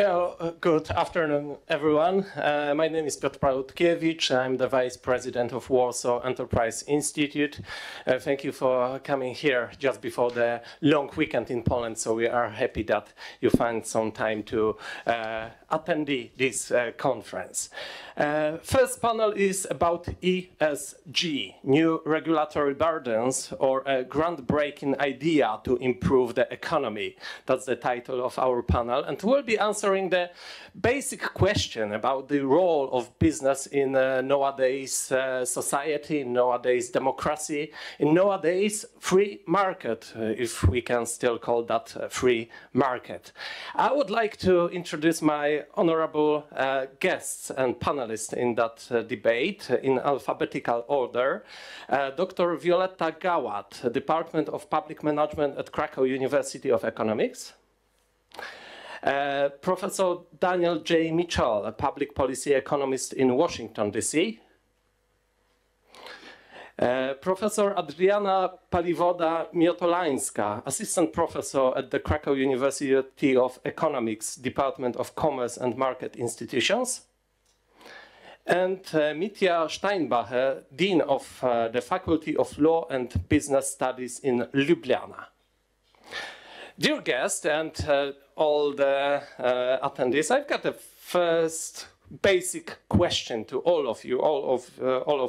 Good afternoon, everyone. My name is Piotr Palutkiewicz. I'm the Vice President of Warsaw Enterprise Institute. Thank you for coming here just before the long weekend in Poland, so we are happy that you find some time to attend this conference. First panel is about ESG, new regulatory burdens or a groundbreaking idea to improve the economy. That's the title of our panel, and we'll be answering the basic question about the role of business in nowadays society, in nowadays democracy, in nowadays free market, if we can still call that a free market. I would like to introduce my honorable guests and panelists in that debate in alphabetical order. Dr. Violetta Gałat, Department of Public Management at Krakow University of Economics. Professor Daniel J. Mitchell, a public policy economist in Washington, D.C. Professor Adriana Paliwoda-Miotolańska, assistant professor at the Krakow University of Economics, Department of Commerce and Market Institutions. And Mitja Steinbacher, Dean of the Faculty of Law and Business Studies in Ljubljana. Dear guests and all the attendees, I've got a first basic question to all of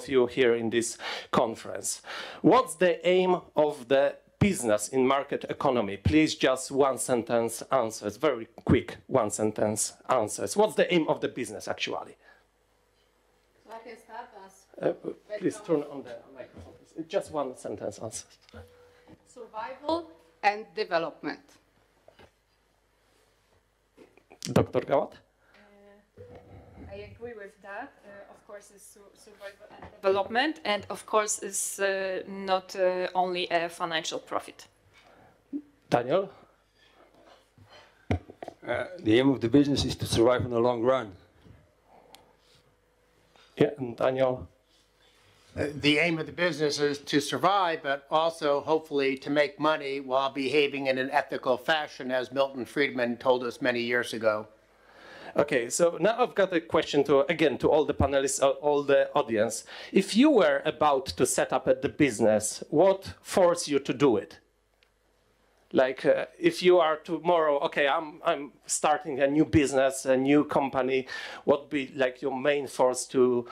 you here in this conference. What's the aim of the business in market economy? Please, just one sentence answers, very quick one sentence answers. What's the aim of the business actually? So I can start as please turn on the microphone. Just one sentence answer. Survival and development. Dr. Gałat? I agree with that. Of course, it's survival and development, and of course, it's not only a financial profit. Daniel? The aim of the business is to survive in the long run. Yeah, and Daniel? The aim of the business is to survive, but also hopefully to make money while behaving in an ethical fashion, as Milton Friedman told us many years ago. Okay, so now I've got a question to all the panelists, all the audience. If you were about to set up the business, what forced you to do it? Like, if you are tomorrow, okay, I'm starting a new business, a new company, what would be like your main force to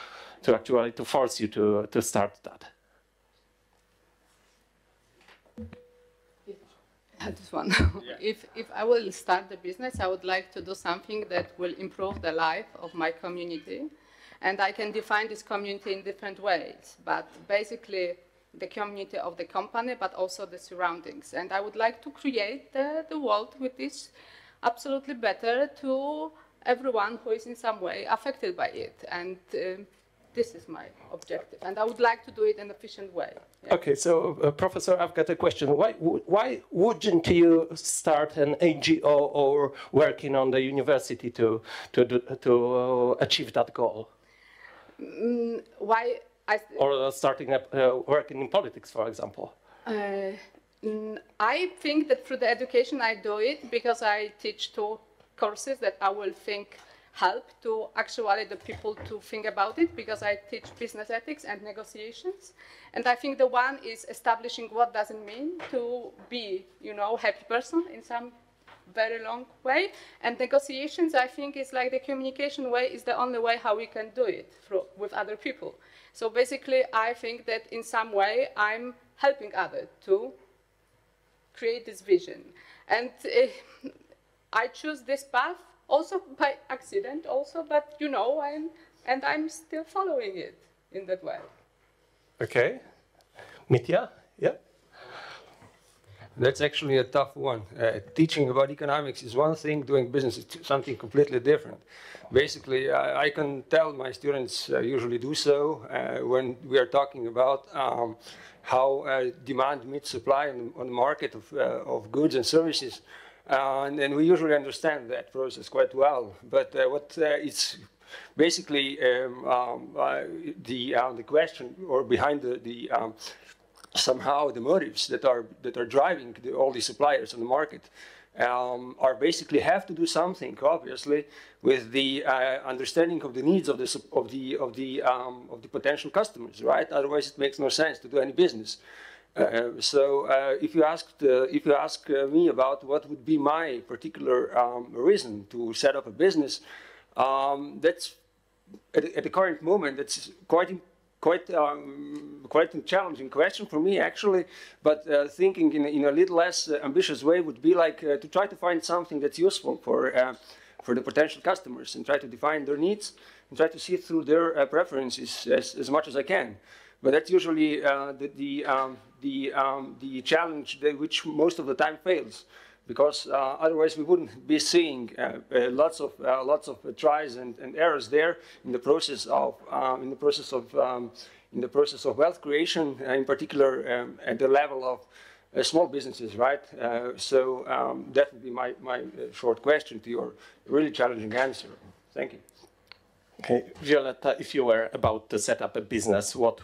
force you to start that? This one. Yeah. If I will start the business, I would like to do something that will improve the life of my community. And I can define this community in different ways, but basically the community of the company, but also the surroundings. And I would like to create the world which is absolutely better to everyone who is in some way affected by it. And this is my objective, and I would like to do it in an efficient way. Yeah. Okay, so Professor, I've got a question. Why wouldn't you start an NGO or working on the university to achieve that goal? Why? Or starting working in politics, for example? I think that through the education I do it because I teach 2 courses that I will think help to actually the people to think about it, because I teach business ethics and negotiations. And I think the one is establishing what does it mean to be, happy person in some very long way. And negotiations, I think, is like the communication way is the only way how we can do it with other people. So basically, I think that in some way, I'm helping others to create this vision. And I choose this path also by accident, but I'm still following it in that way. Okay, Mitja, yeah. That's actually a tough one. Teaching about economics is one thing, doing business is something completely different. Basically, I can tell my students usually do so when we are talking about how demand meets supply on the market of goods and services. And we usually understand that process quite well. But what it's basically the question or behind somehow the motives that are driving all these suppliers on the market are basically have to do something, obviously, with the understanding of the needs of the potential customers, right? Otherwise, it makes no sense to do any business. If you ask me about what would be my particular reason to set up a business, that's at the current moment, that's quite a challenging question for me, actually. But thinking in a little less ambitious way would be like to try to find something that's useful for the potential customers and try to define their needs and try to see through their preferences as much as I can. But that's usually the challenge which most of the time fails, because otherwise we wouldn't be seeing lots of tries and errors there in the process of wealth creation, in particular at the level of small businesses, right? That would be my short question to your really challenging answer. Thank you. Okay, Violetta, if you were about to set up a business, what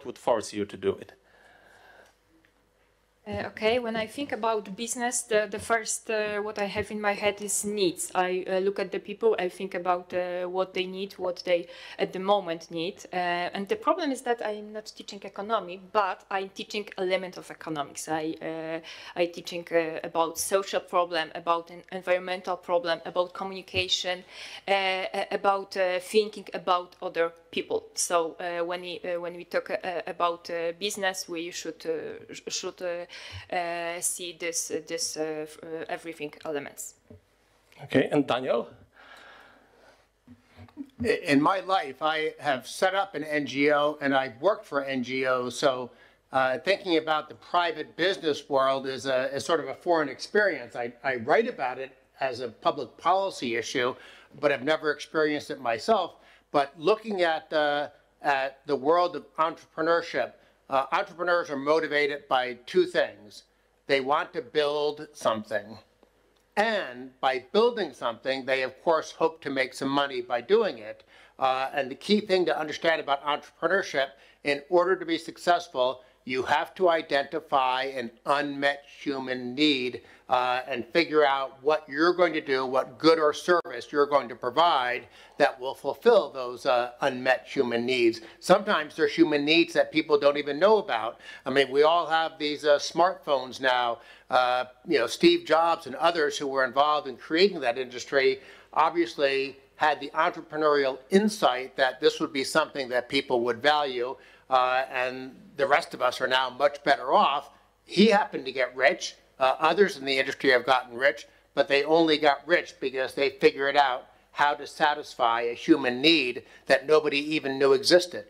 would force you to do it? Okay, when I think about business, the first what I have in my head is needs. I look at the people, I think about what they need, what they at the moment need. And the problem is that I'm not teaching economy, but I'm teaching element of economics. I'm teaching about social problem, about an environmental problem, about communication, about thinking about other people. So when we talk about business, we should see this everything elements. Okay, and Daniel? In my life, I have set up an NGO and I've worked for NGOs. So thinking about the private business world is sort of a foreign experience. I write about it as a public policy issue, but I've never experienced it myself. But looking at the world of entrepreneurship, entrepreneurs are motivated by two things. They want to build something. And by building something, they, of course, hope to make some money by doing it. And the key thing to understand about entrepreneurship, in order to be successful, you have to identify an unmet human need and figure out what you're going to do, what good or service you're going to provide that will fulfill those unmet human needs. Sometimes they're human needs that people don't even know about. I mean, we all have these smartphones now. You know, Steve Jobs and others who were involved in creating that industry obviously had the entrepreneurial insight that this would be something that people would value. And the rest of us are now much better off. He happened to get rich. Others in the industry have gotten rich, but they only got rich because they figured out how to satisfy a human need that nobody even knew existed.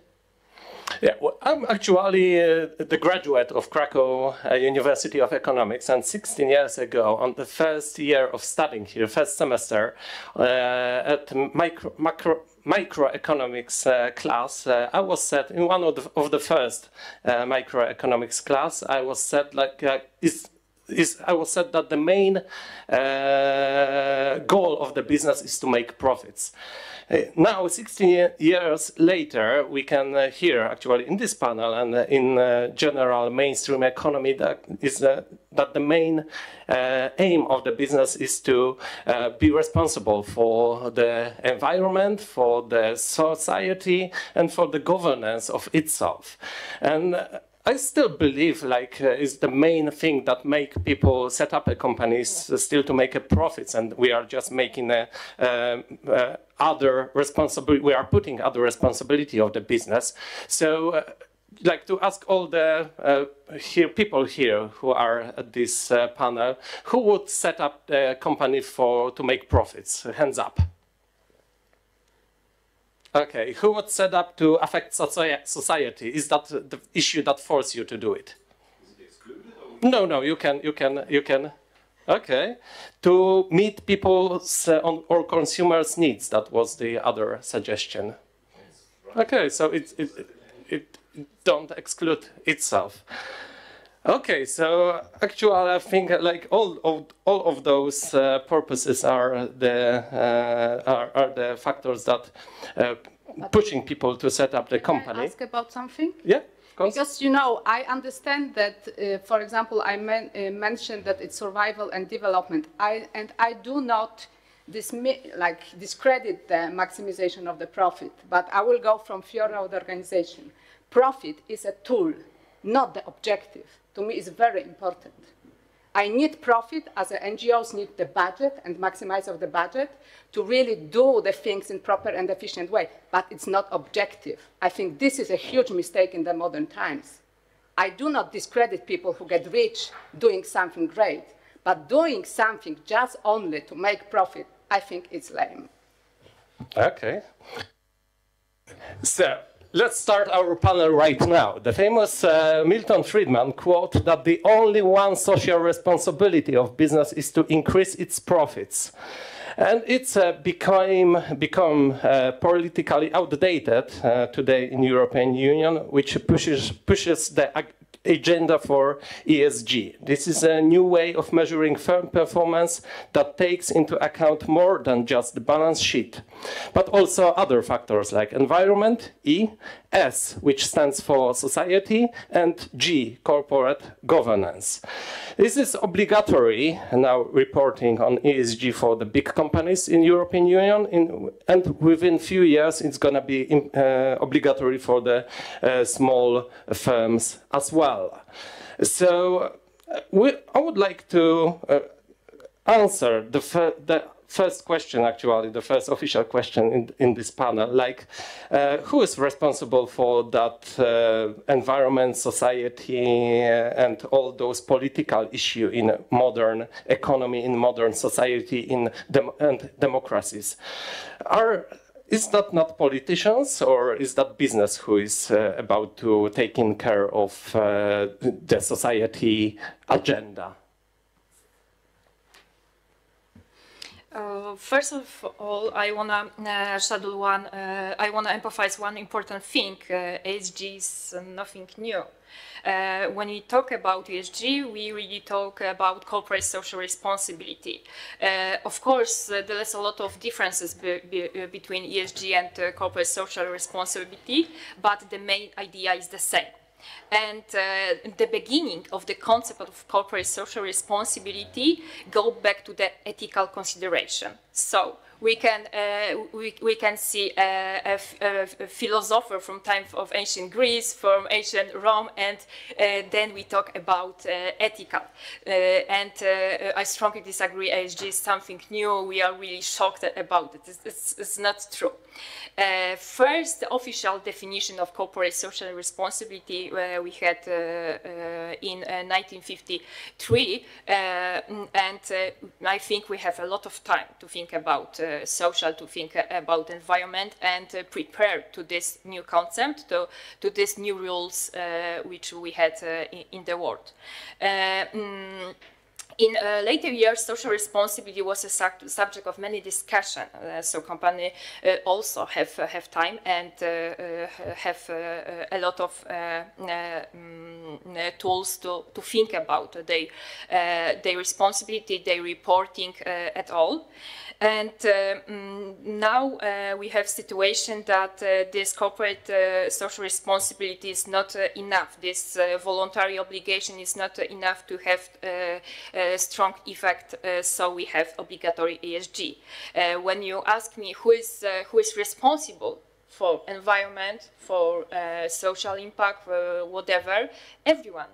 Yeah, well, I'm actually the graduate of Krakow University of Economics, and 16 years ago, on the first year of studying here, first semester, at microeconomics class, I was set in one of the first microeconomics class. I was set like I was said that the main goal of the business is to make profits. Now, 16 years later, we can hear actually in this panel and in general mainstream economy that the main aim of the business is to be responsible for the environment, for the society, and for the governance of itself. And I still believe like is the main thing that make people set up a company is still to make a profits, and we are just making other responsibility. We are putting other responsibility of the business. So, like to ask all the people here who are at this panel, who would set up the company to make profits? Hands up. Okay, who would set up to affect society? Is that the issue that forces you to do it? Is it excluded? Or? No, you can. Okay, to meet people's or consumers' needs. That was the other suggestion. Okay, so it don't exclude itself. Okay, so actually, I think like all of those purposes are the factors that pushing people to set up the company. Can I ask about something? Yeah. course. Because, you know, I understand that, for example, I mentioned that it's survival and development. I do not discredit the maximization of the profit, but I will go from Fiora of the organization. Profit is a tool, not the objective. To me, it's very important. I need profit, as the NGOs need the budget and maximize of the budget to really do the things in proper and efficient way, but it's not objective. I think this is a huge mistake in the modern times. I do not discredit people who get rich doing something great, but doing something just only to make profit, I think it's lame. Okay. So, let's start our panel right now. The famous Milton Friedman quote that the only one social responsibility of business is to increase its profits. And it's become politically outdated today in European Union, which pushes the agenda for ESG. This is a new way of measuring firm performance that takes into account more than just the balance sheet, but also other factors like environment, E, S, which stands for society, and G, corporate governance. This is obligatory now reporting on ESG for the big companies in European Union, and within few years it's going to be obligatory for the small firms as well. So I would like to answer the first question, actually, the first official question in this panel, like who is responsible for that environment, society, and all those political issues in modern economy, in modern society, and democracies? Is that not politicians, or is that business who is about to taking care of the society agenda? First of all, I wanna I wanna emphasize one important thing. ESG is nothing new. When we talk about ESG, we really talk about corporate social responsibility. Of course, there is a lot of differences between ESG and corporate social responsibility, but the main idea is the same. And the beginning of the concept of corporate social responsibility go back to the ethical consideration. So we can see a philosopher from time of ancient Greece, from ancient Rome, and then we talk about ethical. I strongly disagree. ESG is something new. We are really shocked about it. It's not true. First, the official definition of corporate social responsibility we had in 1953, and I think we have a lot of time to think about social, to think about environment, and prepare to this new concept, to these new rules which we had in the world. In later years, social responsibility was a subject of many discussions. So companies also have time and have a lot of tools to think about their responsibility, their reporting at all. And now we have situation that this corporate social responsibility is not enough. This voluntary obligation is not enough to have a strong effect. So we have obligatory ESG. When you ask me who is responsible for environment, for social impact, whatever, everyone.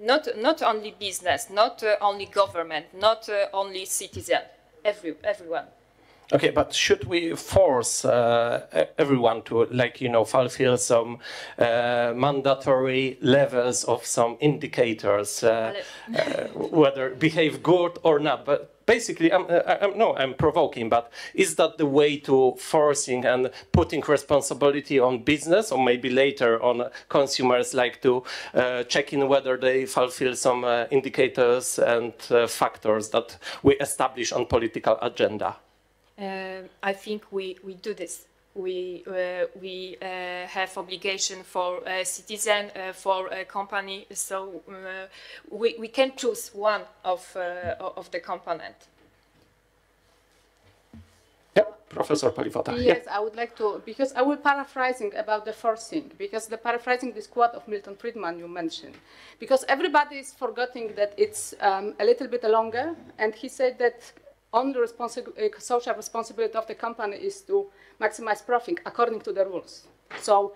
Not only business, not only government, not only citizen. Everyone. Okay, but should we force everyone to, fulfill some mandatory levels of some indicators, whether behave good or not? But basically, I'm provoking, but is that the way to forcing and putting responsibility on business, or maybe later on consumers, like to check in whether they fulfill some indicators and factors that we establish on political agenda? I think we do this. We have obligation for a citizen, for a company, so we can choose one of the component. Yep. Professor Paliwota. Yes, I would like to, because I will paraphrasing about the first thing, because the paraphrasing this quote of Milton Friedman you mentioned, because everybody is forgetting that it's a little bit longer, and he said that only social responsibility of the company is to maximize profit according to the rules. So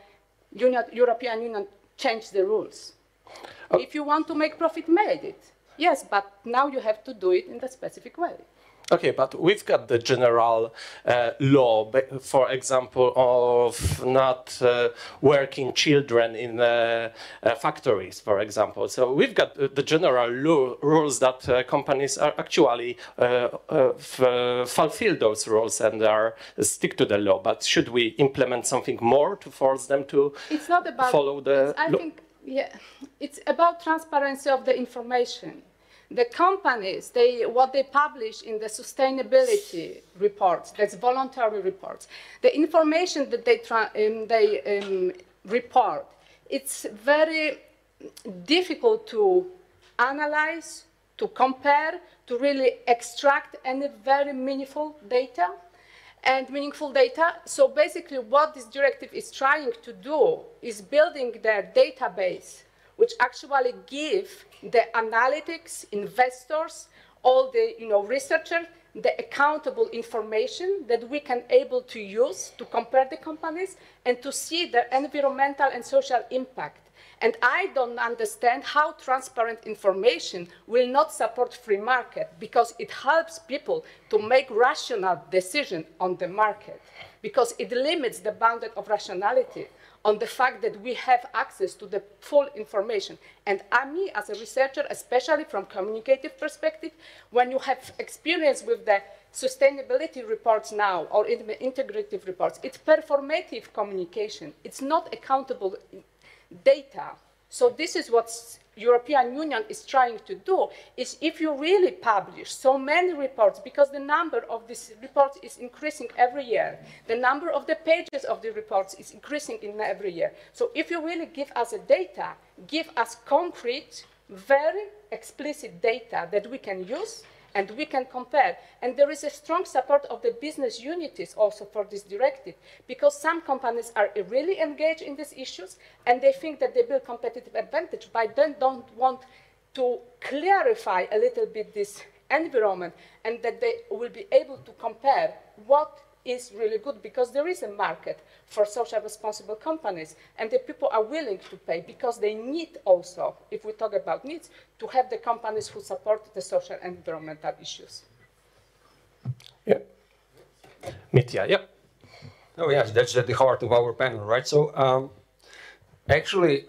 European Union changed the rules. If you want to make profit, made it. Yes, but now you have to do it in the specific way. Okay, but we've got the general law, for example, of not working children in factories, for example. So we've got the general rules that companies are actually fulfill those rules and stick to the law. But should we implement something more to force them to follow the law? I think, yeah, it's about transparency of the information. The companies, what they publish in the sustainability reports, that's voluntary reports, the information that they report, it's very difficult to analyze, to compare, to really extract any very meaningful data. So basically what this directive is trying to do is building the database which actually give the analytics, investors, all the researchers, the accountable information that we can able to use to compare the companies and to see the environmental and social impact. And I don't understand how transparent information will not support free market, because it helps people to make rational decisions on the market, because it limits the boundary of rationality on the fact that we have access to the full information. And me, as a researcher, especially from communicative perspective, when you have experience with the sustainability reports now, or in the integrative reports, it's performative communication. It's not accountable data. So this is what European Union is trying to do, is if you really publish so many reports, because the number of these reports is increasing every year, the number of the pages of the reports is increasing in every year. So if you really give us a data, give us concrete, very explicit data that we can use and we can compare. And there is a strong support of the business unities also for this directive, because some companies are really engaged in these issues and they think that they build competitive advantage, but then don't want to clarify a little bit this environment and that they will be able to compare what is really good, because there is a market for social responsible companies and the people are willing to pay, because they need also, if we talk about needs, to have the companies who support the social and environmental issues. Yeah. Mitya, yeah. Oh yes, that's at the heart of our panel, right? So actually,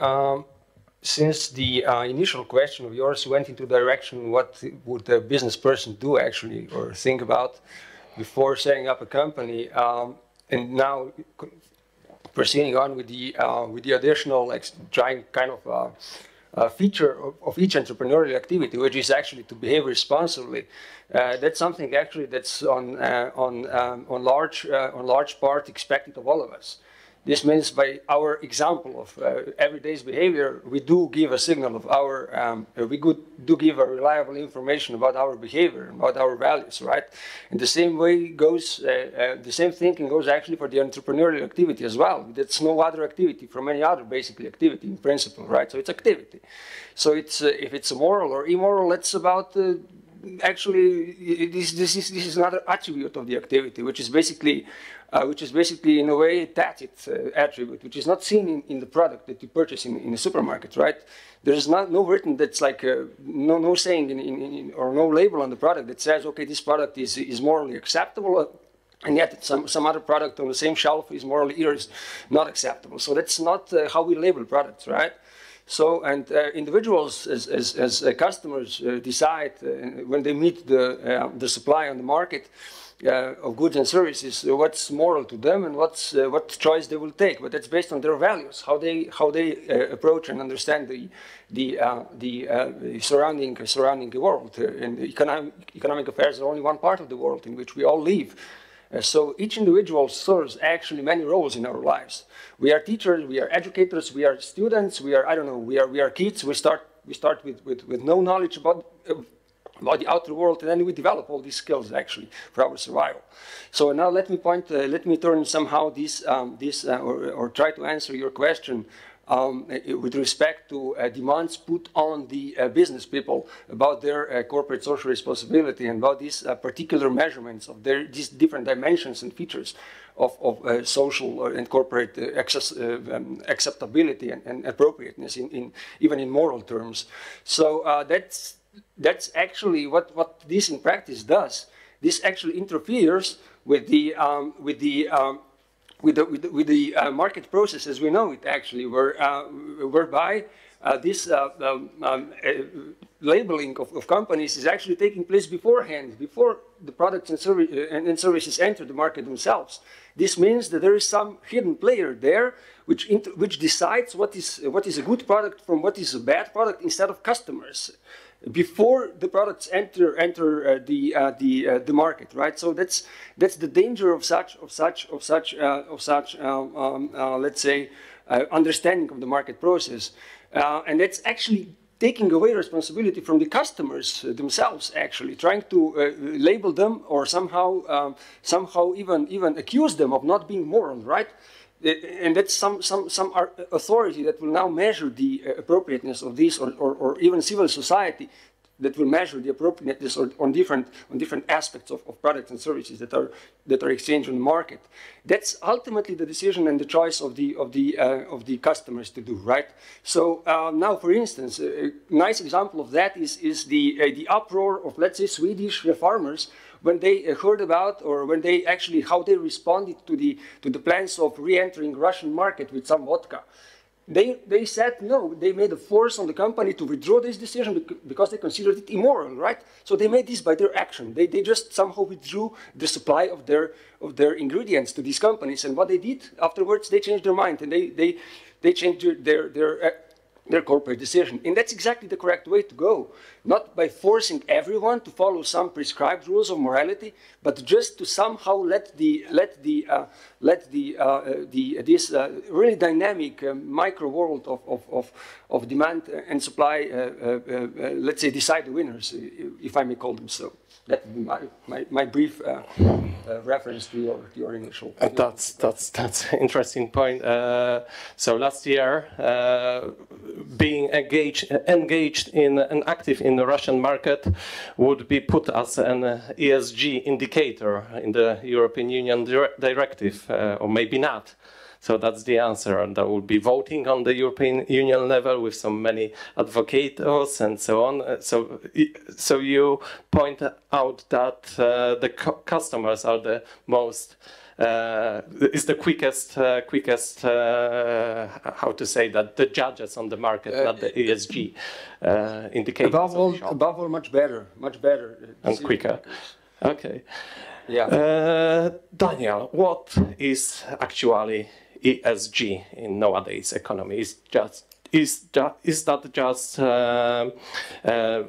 since the initial question of yours went into the direction, what would a business person do actually, or think about before setting up a company, and now proceeding on with the additional, like, trying kind of feature of each entrepreneurial activity, which is actually to behave responsibly. That's something actually that's on large part expected of all of us. This means by our example of everyday's behavior, we do give a signal of our, do give a reliable information about our behavior, about our values, right? And the same way goes, the same thinking goes actually for the entrepreneurial activity as well. That's no other activity from any other basically activity in principle, right? So it's activity. So it's if it's moral or immoral, it's about actually this is another attribute of the activity, which is basically in a way a tacit attribute, which is not seen in the product that you purchase in the supermarket, right? There is no written that's like no saying or no label on the product that says, okay, this product is morally acceptable, and yet some other product on the same shelf is morally not acceptable. So that's not how we label products, right? So, and individuals as customers decide when they meet the supply on the market of goods and services what's moral to them and what choice they will take. But that's based on their values, how they approach and understand the surrounding world. And economic affairs are only one part of the world in which we all live. So each individual serves actually many roles in our lives. We are teachers, we are educators, we are students, we are, I don't know, we are kids. We start with no knowledge about about the outer world, and then we develop all these skills actually for our survival. So now let me turn somehow or try to answer your question with respect to demands put on the business people about their corporate social responsibility and about these particular measurements of these different dimensions and features of social and corporate acceptability and appropriateness even in moral terms. So that's actually what this in practice does. This actually interferes with the market process as we know it actually, whereby this labeling of companies is actually taking place beforehand, before the products and services enter the market themselves. This means that there is some hidden player there which decides what is a good product from what is a bad product instead of customers, before the products enter the market, right? So that's the danger of such let's say understanding of the market process, and that's actually taking away responsibility from the customers themselves, actually trying to label them or somehow even accuse them of not being moral, right? And that's some authority that will now measure the appropriateness of this, or even civil society that will measure the appropriateness on different aspects of products and services that are exchanged on the market. That's ultimately the decision and the choice of the customers to do, right? So now, for instance, a nice example of that is the uproar of, let's say, Swedish farmers when they heard about, or when they actually, how they responded to the plans of re-entering Russian market with some vodka. They said no, they made a force on the company to withdraw this decision because they considered it immoral, right? So they made this by their action. They just somehow withdrew the supply of their ingredients to these companies. And what they did afterwards, they changed their mind and they changed their corporate decision. And that's exactly the correct way to go. Not by forcing everyone to follow some prescribed rules of morality, but just to somehow let this really dynamic micro world of demand and supply, let's say, decide the winners, if I may call them so. That would be my brief reference to your initial. That's an interesting point. So last year, being engaged in and active in the Russian market would be put as an ESG indicator in the European Union directive, or maybe not. So that's the answer, and I will be voting on the European Union level with so many advocates and so on. So you point out that the customers are the most is the quickest how to say that, the judges on the market, not the ESG indicators. Above all, much better and quicker. Okay. Yeah. Daniel, what is actually ESG in nowadays economy? Is that just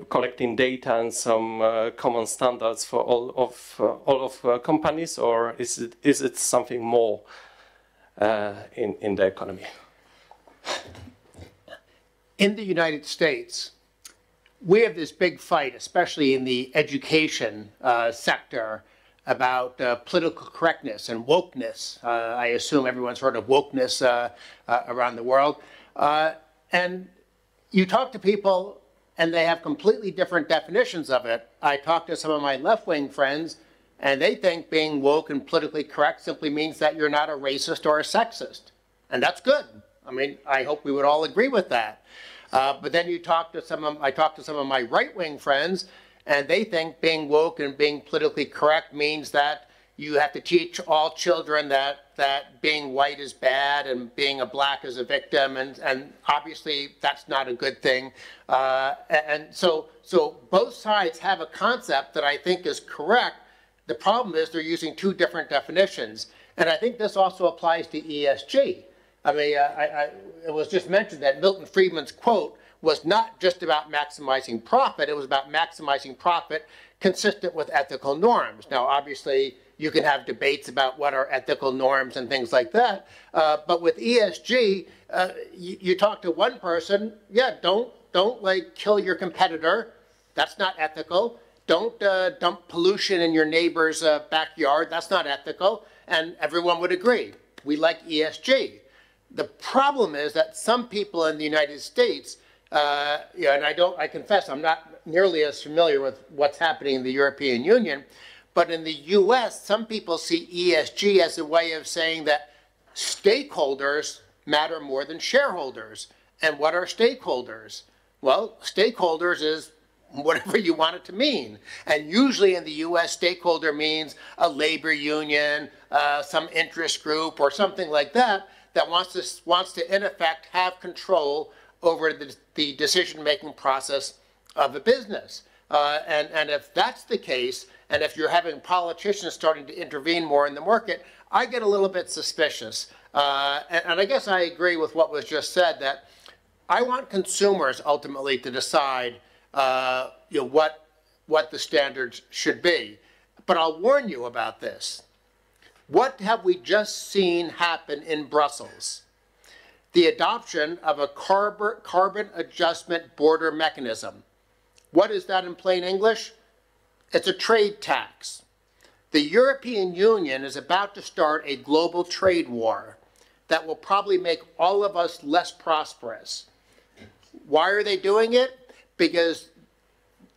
collecting data and some common standards for all of companies, or is it something more in the economy? In the United States, we have this big fight, especially in the education sector, about political correctness and wokeness. I assume everyone's heard of wokeness around the world. And you talk to people and they have completely different definitions of it. I talk to some of my left-wing friends and they think being woke and politically correct simply means that you're not a racist or a sexist. And that's good. I mean, I hope we would all agree with that. But then I talk to some of my right-wing friends, and they think being woke and being politically correct means that you have to teach all children that being white is bad and being a black is a victim, and obviously that's not a good thing. And so both sides have a concept that I think is correct. The problem is they're using two different definitions. And I think this also applies to ESG. I mean, it was just mentioned that Milton Friedman's quote was not just about maximizing profit, it was about maximizing profit consistent with ethical norms. Now, obviously, you can have debates about what are ethical norms and things like that, but with ESG, you talk to one person, yeah, don't like kill your competitor, that's not ethical. don't dump pollution in your neighbor's backyard. That's not ethical. And everyone would agree. We like ESG. The problem is that some people in the United States, and I confess I'm not nearly as familiar with what's happening in the European Union, but in the US, some people see ESG as a way of saying that stakeholders matter more than shareholders. And what are stakeholders? Well, stakeholders is whatever you want it to mean. And usually in the US, stakeholder means a labor union, some interest group, or something like that, that wants to in effect have control over the decision-making process of a business. And if that's the case, and if you're having politicians starting to intervene more in the market, I get a little bit suspicious. And I guess I agree with what was just said, that I want consumers ultimately to decide what the standards should be. But I'll warn you about this. What have we just seen happen in Brussels? The adoption of a carbon adjustment border mechanism. What is that in plain English? It's a trade tax. The European Union is about to start a global trade war that will probably make all of us less prosperous. Why are they doing it? Because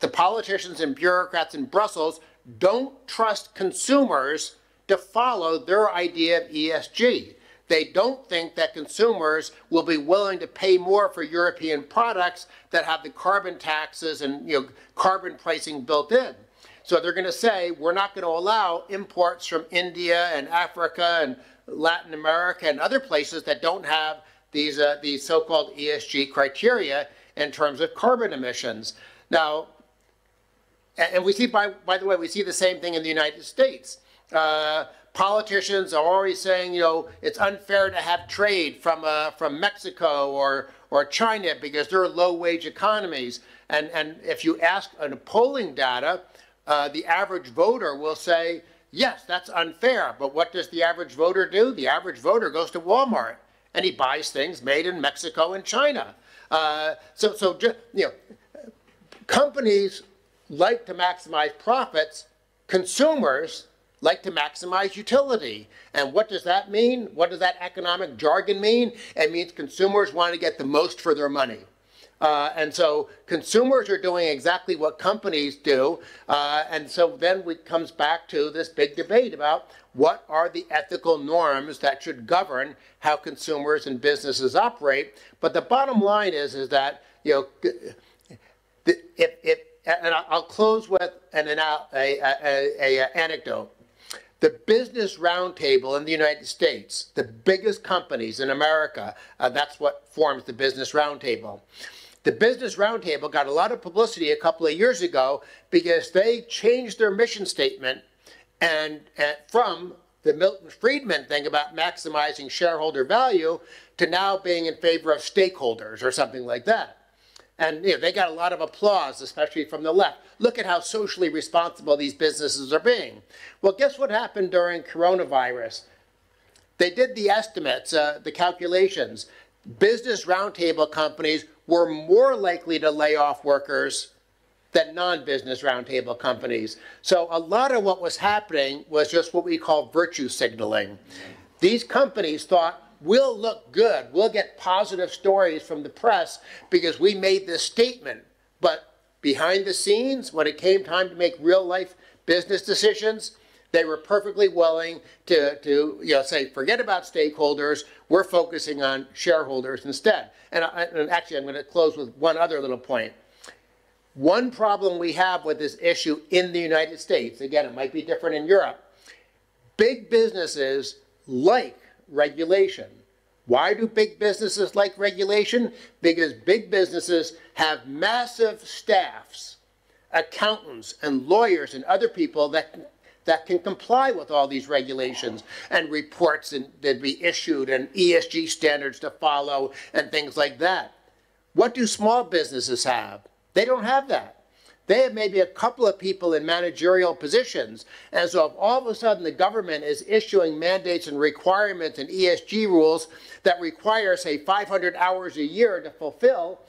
the politicians and bureaucrats in Brussels don't trust consumers to follow their idea of ESG. They don't think that consumers will be willing to pay more for European products that have the carbon taxes and carbon pricing built in. So they're going to say, we're not going to allow imports from India and Africa and Latin America and other places that don't have these so-called ESG criteria in terms of carbon emissions. Now, and we see, by the way, we see the same thing in the United States. Politicians are always saying, it's unfair to have trade from Mexico or China because they're low-wage economies. And if you ask on polling data, the average voter will say, yes, that's unfair. But what does the average voter do? The average voter goes to Walmart and he buys things made in Mexico and China. Companies like to maximize profits. Consumers like to maximize utility. And what does that mean? What does that economic jargon mean? It means consumers want to get the most for their money. And so consumers are doing exactly what companies do. And so then it comes back to this big debate about what are the ethical norms that should govern how consumers and businesses operate. But the bottom line is that, and I'll close with an anecdote. The Business Roundtable in the United States, the biggest companies in America, that's what forms the Business Roundtable. The Business Roundtable got a lot of publicity a couple of years ago because they changed their mission statement and from the Milton Friedman thing about maximizing shareholder value to now being in favor of stakeholders or something like that. And they got a lot of applause, especially from the left. Look at how socially responsible these businesses are being. Well, guess what happened during coronavirus? They did the estimates, the calculations. Business Roundtable companies were more likely to lay off workers than non-business roundtable companies. So a lot of what was happening was just what we call virtue signaling. These companies thought, we'll look good, we'll get positive stories from the press because we made this statement. But behind the scenes, when it came time to make real life business decisions, they were perfectly willing to say, forget about stakeholders, we're focusing on shareholders instead. And actually, I'm going to close with one other little point. One problem we have with this issue in the United States, again, it might be different in Europe, big businesses like regulation. Why do big businesses like regulation? Because big businesses have massive staffs, accountants and lawyers and other people that can comply with all these regulations and reports that be issued and ESG standards to follow and things like that. What do small businesses have? They don't have that. They have maybe a couple of people in managerial positions. And so if all of a sudden the government is issuing mandates and requirements and ESG rules that require, say, 500 hours a year to fulfill,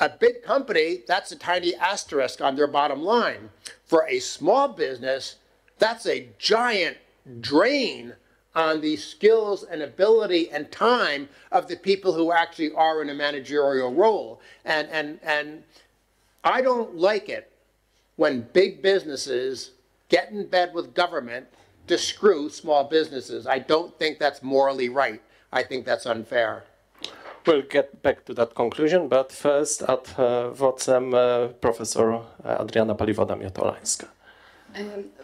a big company, that's a tiny asterisk on their bottom line. For a small business, that's a giant drain on the skills and ability and time of the people who actually are in a managerial role. And I don't like it when big businesses get in bed with government to screw small businesses. I don't think that's morally right. I think that's unfair. We'll get back to that conclusion, but first at vocem profesor Adriana Paliwoda-Miotolańska.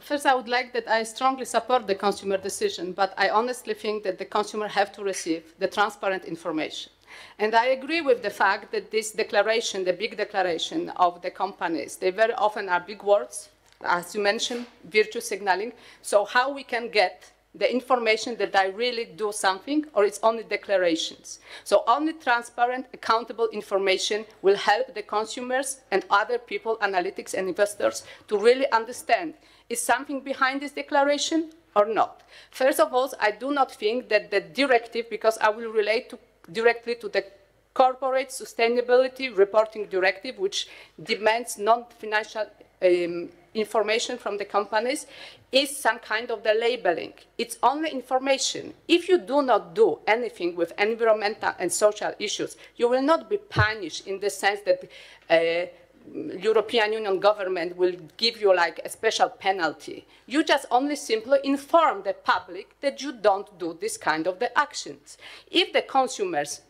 First, I would like that I strongly support the consumer decision, but I honestly think that the consumer have to receive the transparent information. And I agree with the fact that this declaration, the big declaration of the companies, they very often are big words, as you mentioned, virtue signaling. So how we can get the information that I really do something, or it's only declarations. So only transparent, accountable information will help the consumers and other people, analytics and investors, to really understand, is something behind this declaration or not? First of all, I do not think that the directive, because I will relate directly to the corporate sustainability reporting directive, which demands non-financial information from the companies, is some kind of the labeling. It's only information. If you do not do anything with environmental and social issues, you will not be punished in the sense that European Union government will give you like a special penalty. You just only simply inform the public that you don't do this kind of the actions. If the consumers,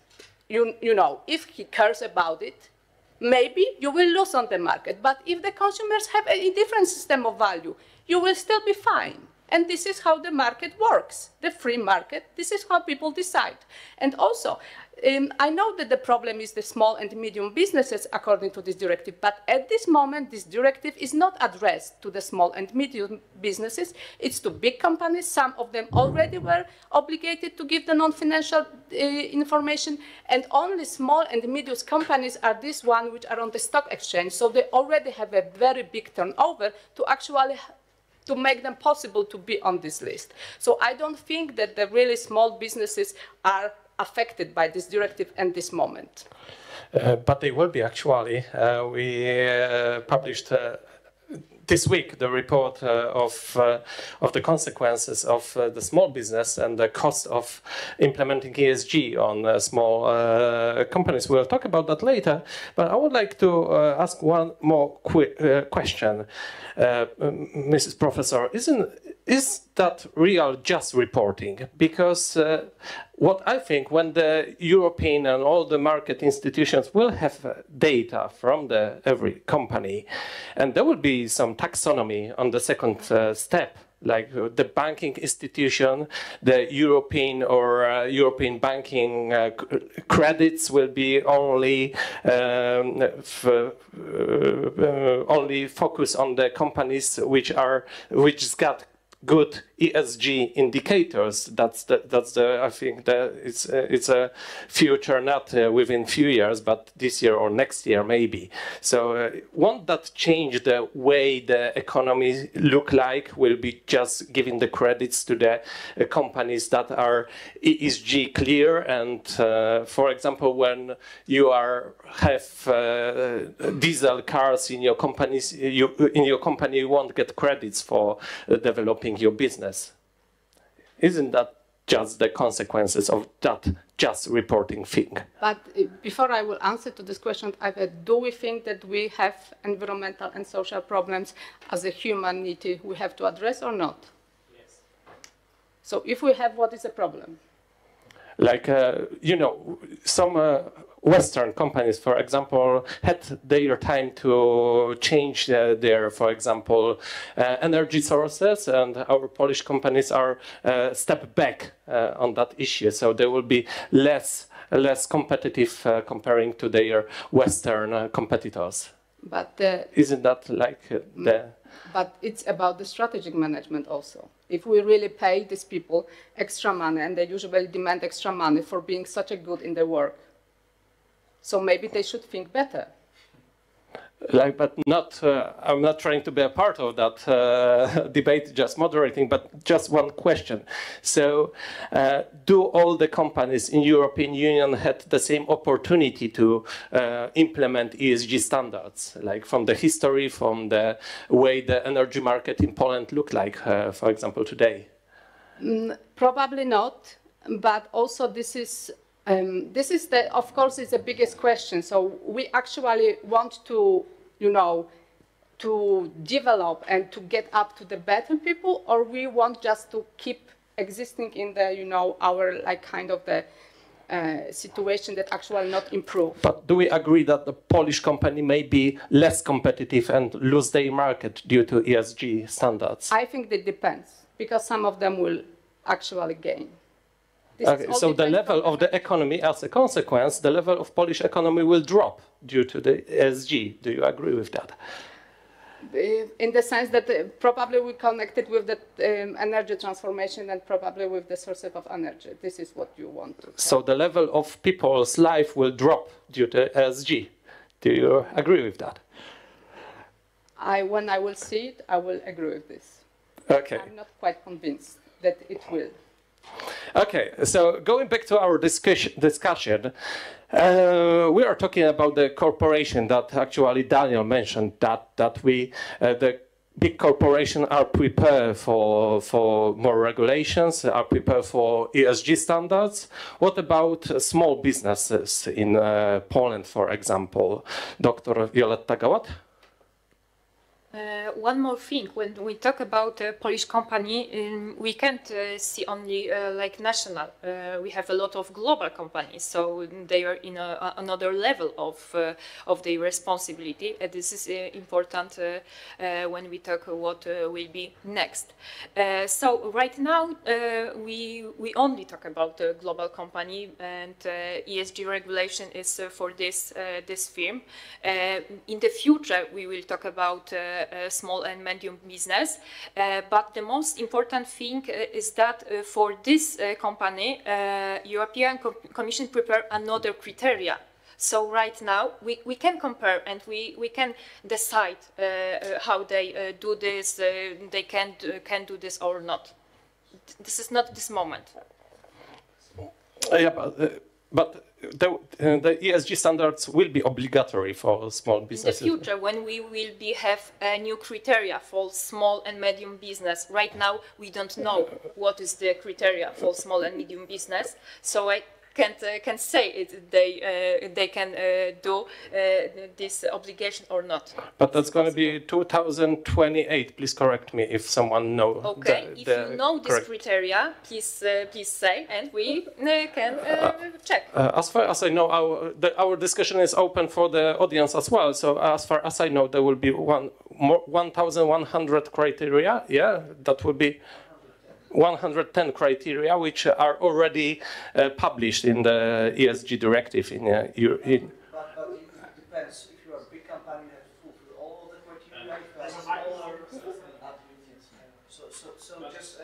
you know, if he cares about it, maybe you will lose on the market. But if the consumers have a different system of value, you will still be fine. And this is how the market works, the free market. This is how people decide. And also, I know that the problem is the small and medium businesses according to this directive, but at this moment, this directive is not addressed to the small and medium businesses. It's to big companies. Some of them already were obligated to give the non-financial information, and only small and medium companies are these ones which are on the stock exchange. So they already have a very big turnover to actually to make them possible to be on this list. So I don't think that the really small businesses are affected by this directive at this moment. But they will be actually. We published this week the report of the consequences of the small business and the cost of implementing ESG on small companies. We'll talk about that later, but I would like to ask one more quick question. Mrs. Professor, is that real just reporting? Because what I think, when the European and all the market institutions will have data from every company, and there will be some taxonomy on the second step, like the banking institution, the European or European banking credits will be only only focus on the companies which got good ESG indicators. That's I think it's a future, not within few years, but this year or next year maybe. So won't that change the way the economy look like? Will be just giving the credits to the companies that are ESG clear, and for example, when you have diesel cars in your companies, you won't get credits for developing your business. Isn't that just the consequences of that just reporting thing? But before I will answer to this question, do we think that we have environmental and social problems as a humanity we have to address or not? Yes. So if we have, what is the problem? Like, you know, some Western companies, for example, had their time to change their, for example, energy sources, and our Polish companies are step back on that issue. So they will be less competitive comparing to their Western competitors. But isn't that like the... But it's about the strategic management also. If we really pay these people extra money, and they usually demand extra money for being such a good in their work, so maybe they should think better. Like, but not. I'm not trying to be a part of that debate, just moderating. But just one question. So, do all the companies in European Union had the same opportunity to implement ESG standards, like from the history, from the way the energy market in Poland looked like, for example, today? Probably not. But also, this is the, of course, it's the biggest question. So we actually want to, to develop and to get up to the better people, or we want just to keep existing in the, our like kind of the situation that actually not improve. But do we agree that the Polish company may be less competitive and lose their market due to ESG standards? I think that depends, because some of them will actually gain. Okay, so the level of the economy, as a consequence, the level of Polish economy will drop due to the ESG. Do you agree with that? In the sense that probably we connected with the energy transformation and probably with the sources of energy. This is what you want to say. So the level of people's life will drop due to ESG. Do you agree with that? When I will see it, I will agree with this. Okay. I'm not quite convinced that it will. Okay, so going back to our discussion, we are talking about the corporation that actually Daniel mentioned, that the big corporations are prepared for more regulations, are prepared for ESG standards. What about small businesses in Poland, for example? Dr. Violetta Gałat? One more thing, when we talk about a Polish company, we can't see only like national. We have a lot of global companies, so they are in another level of their responsibility. And this is important when we talk what will be next. So right now we only talk about a global company, and ESG regulation is for this firm. In the future, we will talk about small and medium business, but the most important thing is that for this company, European Commission prepare another criteria. So right now we can compare and we can decide how they do this. They can do this or not. This is not this moment. Yeah, but the ESG standards will be obligatory for small businesses. In the future, when we will have a new criteria for small and medium business, right now we don't know what is the criteria for small and medium business. So I can't say it, they can do this obligation or not. But that's going to be 2028. Please correct me if someone knows. Okay, if you know this criteria, please say, and we can check. As far as I know, our discussion is open for the audience as well. So as far as I know, there will be 1,100 criteria. Yeah, that will be 110 criteria, which are already published in the ESG directive in But it depends. If you are a big company, you have to fulfill all of the criteria. If you are smaller, so just.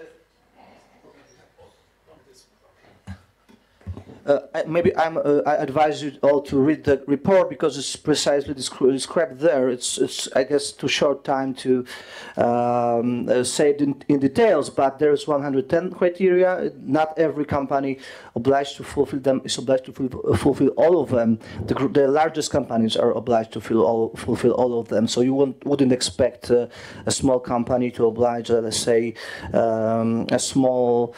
Maybe I advise you all to read the report because it's precisely described there. It's I guess too short time to say it in details, but there's 110 criteria. Not every company obliged to fulfill them is obliged to fulfill all of them. The largest companies are obliged to fulfill all of them. So you wouldn't expect a small company to oblige, let's say, a small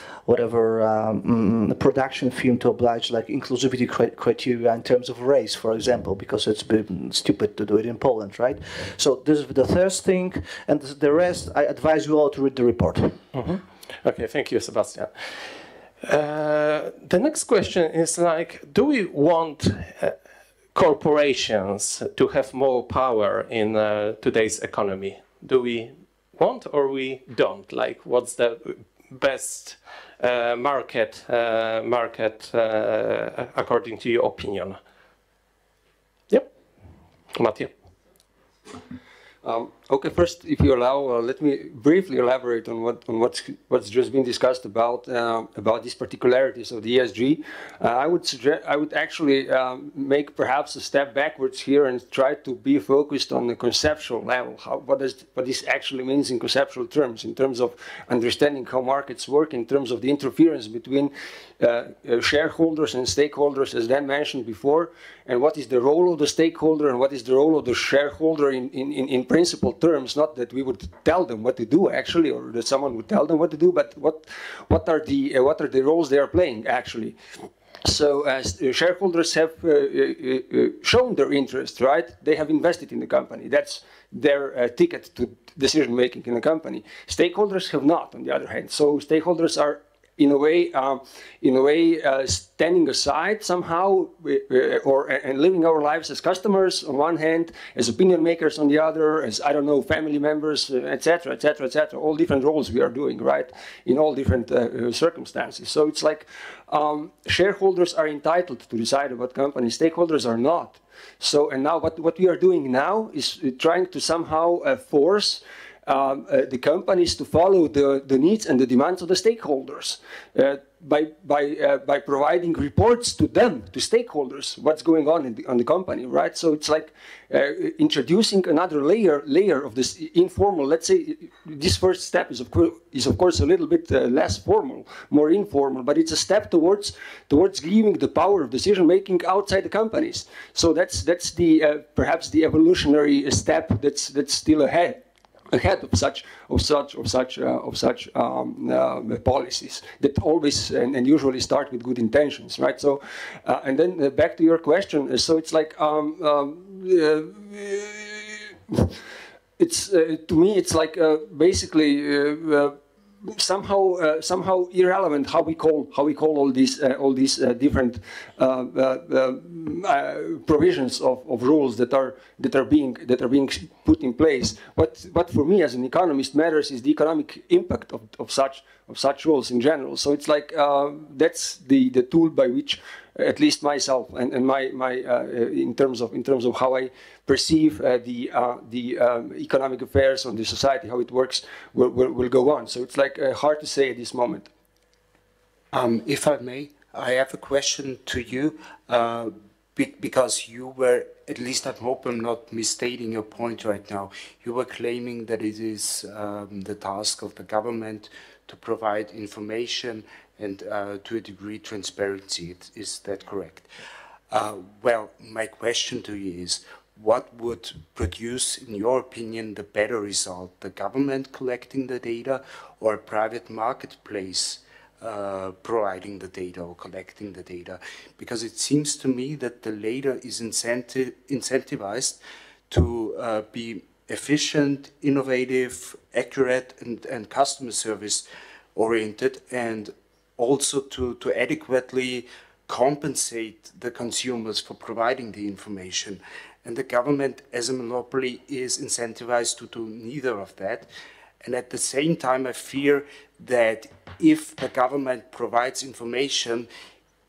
production firm to oblige like inclusivity criteria in terms of race, for example, because it's been stupid to do it in Poland, right? So this is the first thing, and the rest, I advise you all to read the report. Mm-hmm. Okay, thank you, Sebastian. The next question is like, do we want corporations to have more power in today's economy? Do we want or we don't? Like, what's the best market according to your opinion? Yep, Matthew. Okay, first, if you allow, let me briefly elaborate on what's just been discussed about these particularities of the ESG. I would actually make perhaps a step backwards here and try to be focused on the conceptual level. What this actually means in conceptual terms, in terms of understanding how markets work, in terms of the interference between shareholders and stakeholders, as Dan mentioned before, and what is the role of the stakeholder and what is the role of the shareholder in principle terms. Not that we would tell them what to do actually, or that someone would tell them what to do, but what are the roles they are playing actually. So as shareholders have shown their interest, right? They have invested in the company. That's their ticket to decision making in the company. Stakeholders have not, on the other hand. So stakeholders are in a way, standing aside somehow, and living our lives as customers on one hand, as opinion makers on the other, as, I don't know, family members, etc., etc., etc. All different roles we are doing, right, in all different circumstances. So it's like shareholders are entitled to decide about companies, stakeholders are not. So, and now what we are doing now is trying to somehow force the companies to follow the needs and the demands of the stakeholders by providing reports to them, to stakeholders, what's going on on the company, right? So it's like introducing another layer of this informal. Let's say this first step is of course a little bit less formal, more informal, but it's a step towards giving the power of decision making outside the companies. So that's the perhaps the evolutionary step that's still ahead of such policies that always and usually start with good intentions, right? So, and then back to your question. So it's like it's to me it's like basically. Somehow irrelevant how we call all these different provisions of rules that are being put in place. What for me as an economist matters is the economic impact of such rules in general. So it's like that's the tool by which at least myself and my in terms of how I perceive the economic affairs of the society, how it works, will go on. So it's like hard to say at this moment. If I may, I have a question to you because you were, at least I hope I'm not misstating your point right now, you were claiming that it is the task of the government to provide information and to a degree transparency. Is that correct? Well, my question to you is, what would produce, in your opinion, the better result? The government collecting the data or a private marketplace providing the data or collecting the data? Because it seems to me that the latter is incentivized to be efficient, innovative, accurate, and customer service oriented, and also to adequately compensate the consumers for providing the information. And the government as a monopoly is incentivized to do neither of that. And at the same time, I fear that if the government provides information,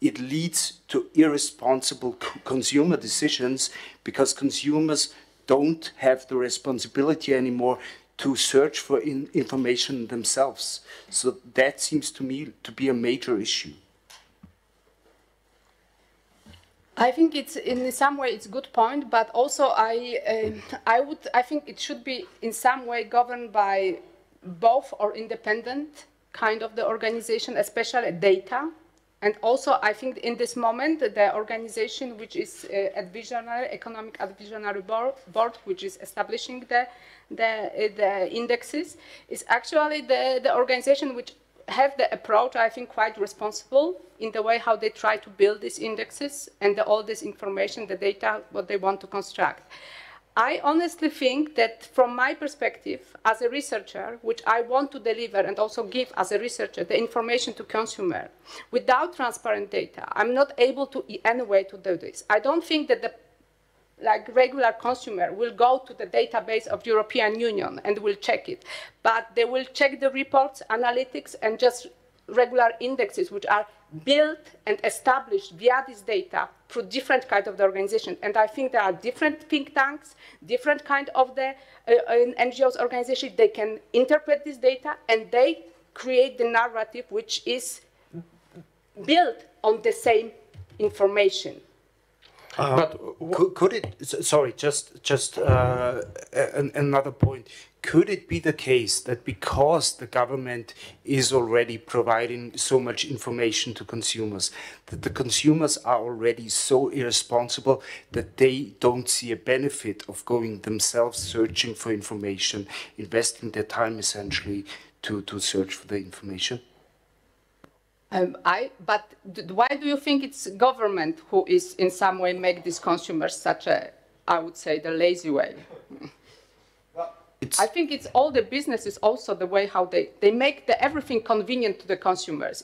it leads to irresponsible consumer decisions, because consumers don't have the responsibility anymore to search for information themselves. So that seems to me to be a major issue. I think it's in some way it's a good point, but also I think it should be in some way governed by both or independent kind of the organization, especially data. And also I think in this moment the organization which is Economic Advisory Board, which is establishing the indexes, is actually the organization which have the approach, I think, quite responsible in the way how they try to build these indexes and all this information, the data, what they want to construct. I honestly think that from my perspective as a researcher, which I want to deliver and also give as a researcher the information to consumer, without transparent data, I'm not able to in any way to do this. I don't think that the regular consumer will go to the database of European Union and will check it, but they will check the reports, analytics, and just regular indexes which are built and established via this data through different kinds of the organization. And I think there are different think tanks, different kind of the NGOs organization. They can interpret this data and they create the narrative which is built on the same information. But could it? Sorry, just another point. Could it be the case that because the government is already providing so much information to consumers, that the consumers are already so irresponsible that they don't see a benefit of going themselves searching for information, investing their time essentially to search for the information? But why do you think it's government who is in some way make these consumers such a, I would say, the lazy way? I think it's all the businesses also the way how they make everything convenient to the consumers.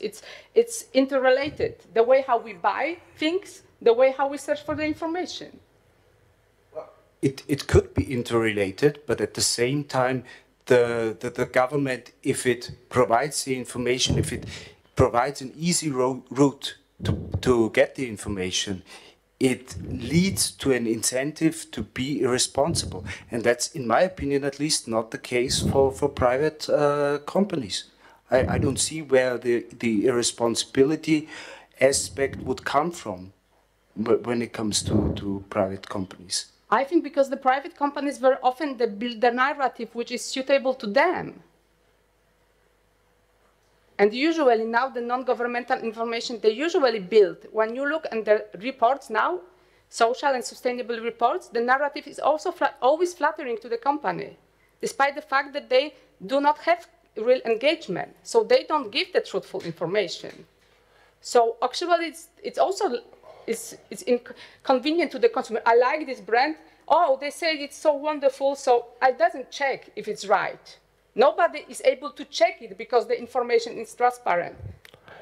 It's interrelated. The way how we buy things, the way how we search for the information. It could be interrelated, but at the same time, the government, if it provides the information, if it provides an easy route to get the information, it leads to an incentive to be irresponsible. And that's, in my opinion, at least not the case for private companies. I don't see where the irresponsibility aspect would come from when it comes to private companies. I think because the private companies very often they build the narrative which is suitable to them. And usually now the non-governmental information they usually build, when you look at the reports now, social and sustainable reports, the narrative is also always flattering to the company, despite the fact that they do not have real engagement. So they don't give the truthful information. So actually it's also inconvenient to the consumer. I like this brand. Oh, they say it's so wonderful, so I doesn't check if it's right. Nobody is able to check it because the information is transparent.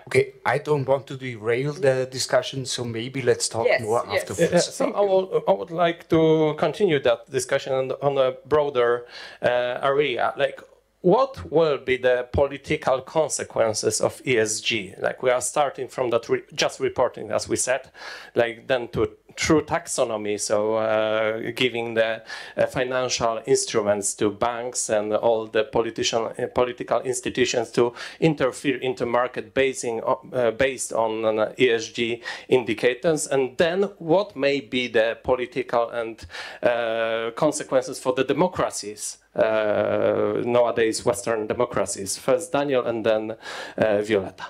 Okay, I don't want to derail the discussion, so maybe let's talk more afterwards. So I would like to continue that discussion on a broader area. Like, what will be the political consequences of ESG? Like, we are starting from that just reporting, as we said, like then to true taxonomy, so giving the financial instruments to banks and all the political institutions to interfere into market based on ESG indicators, and then what may be the political and consequences for the democracies, nowadays Western democracies. First Daniel and then Violeta.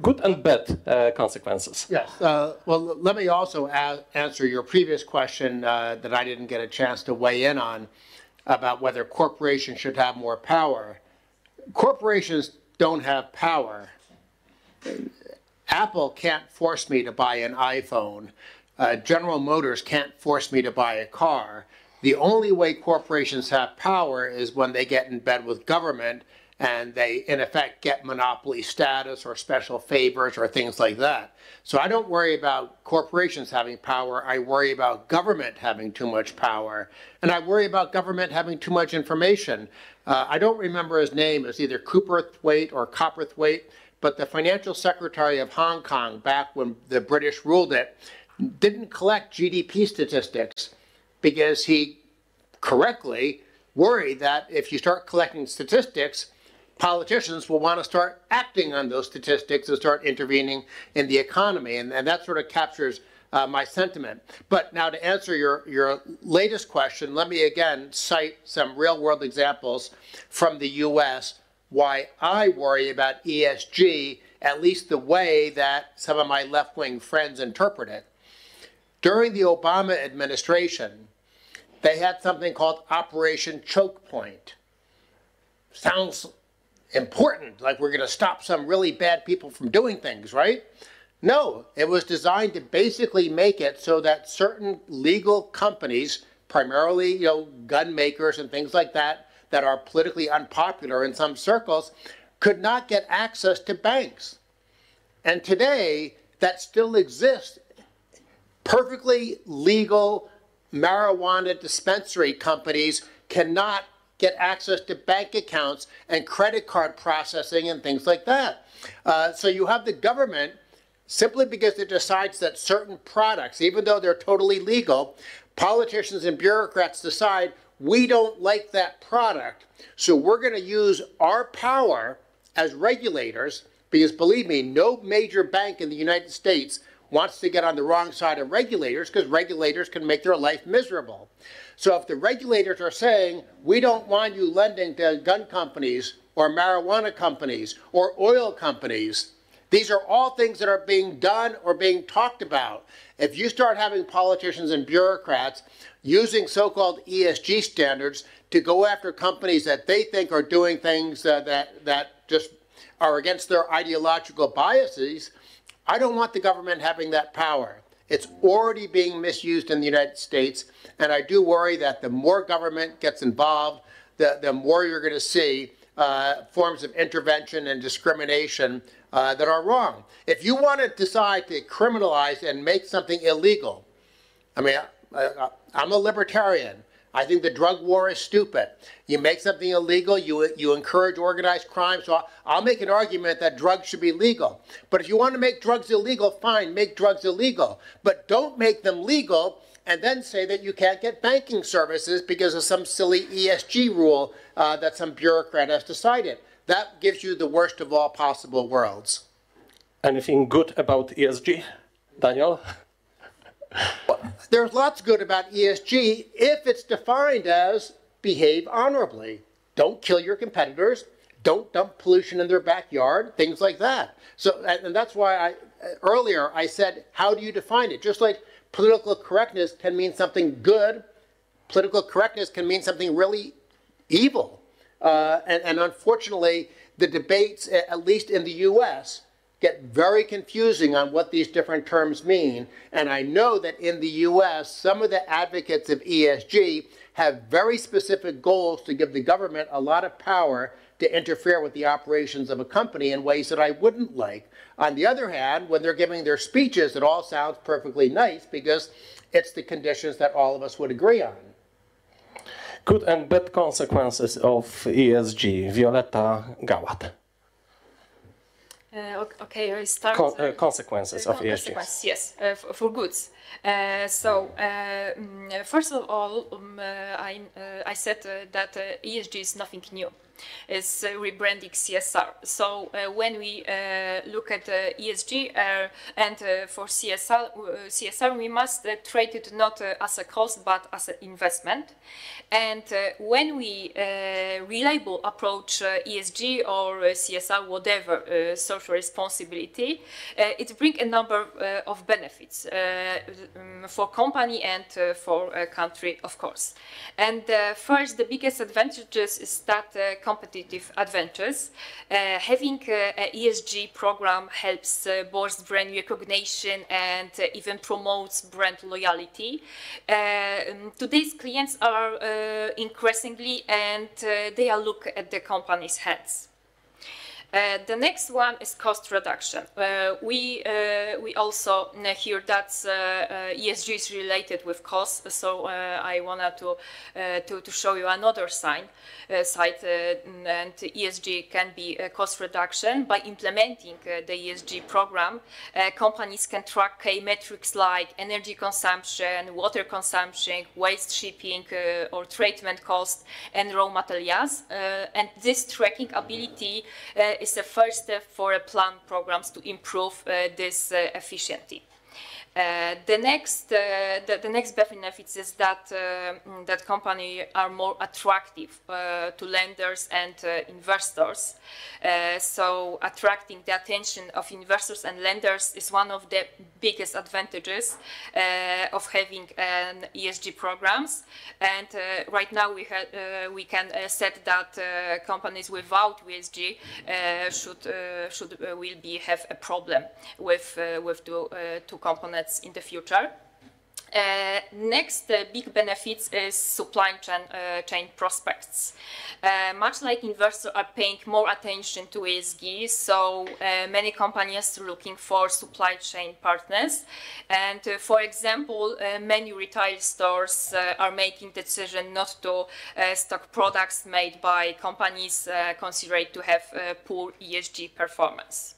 Good and bad consequences. Yes. Well, let me also answer your previous question that I didn't get a chance to weigh in on about whether corporations should have more power. Corporations don't have power. Apple can't force me to buy an iPhone. General Motors can't force me to buy a car. The only way corporations have power is when they get in bed with government and they, in effect, get monopoly status or special favors or things like that. So I don't worry about corporations having power. I worry about government having too much power. And I worry about government having too much information. I don't remember his name. It's either Cooperthwaite or Copperthwaite, but the financial secretary of Hong Kong, back when the British ruled it, didn't collect GDP statistics because he correctly worried that if you start collecting statistics, politicians will want to start acting on those statistics and start intervening in the economy. And that sort of captures my sentiment. But now to answer your latest question, let me again cite some real-world examples from the US why I worry about ESG, at least the way that some of my left-wing friends interpret it. During the Obama administration, they had something called Operation Choke Point. Sounds important, like we're going to stop some really bad people from doing things, right? No, it was designed to basically make it so that certain legal companies, primarily, gun makers and things like that, that are politically unpopular in some circles, could not get access to banks. And today, that still exists. Perfectly legal marijuana dispensary companies cannot get access to bank accounts and credit card processing and things like that. So you have the government, simply because it decides that certain products, even though they're totally legal, politicians and bureaucrats decide we don't like that product, so we're going to use our power as regulators, because believe me, no major bank in the United States wants to get on the wrong side of regulators, because regulators can make their life miserable. So if the regulators are saying, we don't want you lending to gun companies or marijuana companies or oil companies, these are all things that are being done or being talked about. If you start having politicians and bureaucrats using so-called ESG standards to go after companies that they think are doing things that just are against their ideological biases, I don't want the government having that power. It's already being misused in the United States, and I do worry that the more government gets involved, the more you're going to see forms of intervention and discrimination that are wrong. If you want to decide to criminalize and make something illegal, I mean, I'm a libertarian. I think the drug war is stupid. You make something illegal, you encourage organized crime, so I'll make an argument that drugs should be legal. But if you want to make drugs illegal, fine, make drugs illegal. But don't make them legal and then say that you can't get banking services because of some silly ESG rule that some bureaucrat has decided. That gives you the worst of all possible worlds. Anything good about ESG, Daniel? There's lots good about ESG if it's defined as behave honorably. Don't kill your competitors. Don't dump pollution in their backyard, things like that. So, and that's why earlier I said, how do you define it? Just like political correctness can mean something good, political correctness can mean something really evil. And unfortunately, the debates, at least in the US, get very confusing on what these different terms mean. And I know that in the US, some of the advocates of ESG have very specific goals to give the government a lot of power to interfere with the operations of a company in ways that I wouldn't like. On the other hand, when they're giving their speeches, it all sounds perfectly nice because it's the conditions that all of us would agree on. Good and bad consequences of ESG. Violetta Gałat. Okay, I start. Consequences of ESG. Yes, for goods. First of all, I said that ESG is nothing new. It's rebranding CSR. So when we look at ESG and for CSR, we must treat it not as a cost but as an investment. And when we reliable approach ESG or CSR, whatever social responsibility, it brings a number of benefits for company and for a country, of course. And first, the biggest advantages is that competitive advantages. Having an ESG program helps boost brand recognition and even promotes brand loyalty. Today's clients are increasingly and they are look at the company's hands. The next one is cost reduction. We also hear that ESG is related with cost, so I wanted to show you another side, and ESG can be a cost reduction. By implementing the ESG program, companies can track key metrics like energy consumption, water consumption, waste shipping or treatment cost, and raw materials. And this tracking ability is the first step for planned programs to improve this efficiency. The next benefits is that that companies are more attractive to lenders and investors. So attracting the attention of investors and lenders is one of the biggest advantages of having an ESG programs. And right now we can set that companies without ESG will have a problem with the two components in the future. Next big benefits is supply chain prospects. Much like investors are paying more attention to ESG, so many companies are looking for supply chain partners. And for example, many retail stores are making decision not to stock products made by companies considered to have poor ESG performance.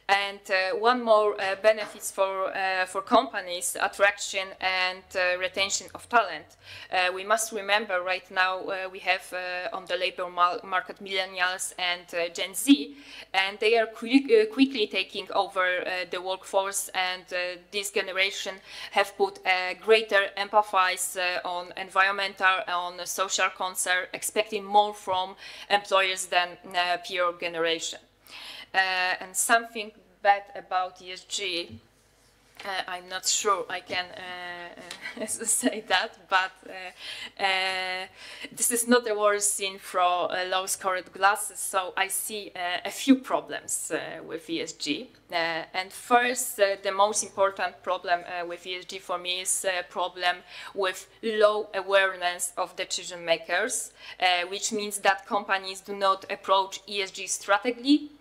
And one more benefits for companies, attraction and retention of talent. We must remember right now we have on the labor market millennials and Gen Z, and they are quickly taking over the workforce, and this generation have put a greater emphasis on environmental, on social concern, expecting more from employers than peer generation. And something bad about ESG, I'm not sure I can say that, but this is not a worse scene for low-scored glasses, so I see a few problems with ESG. And first, the most important problem with ESG for me is a problem with low awareness of decision makers, which means that companies do not approach ESG strategically,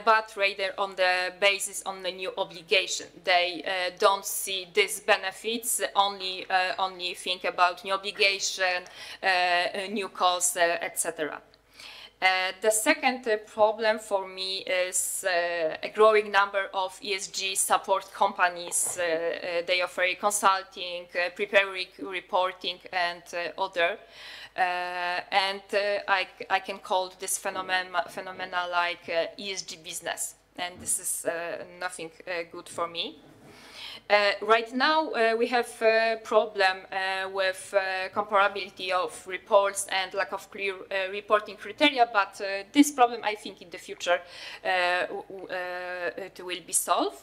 but rather on the basis on the new obligation. They don't see these benefits, only think about new obligation, new costs, etc. The second problem for me is a growing number of ESG support companies. They offer consulting, preparing reporting, and other. I can call this phenomena like ESG business, and this is nothing good for me. Right now, we have a problem with comparability of reports and lack of clear reporting criteria, but this problem, I think, in the future it will be solved.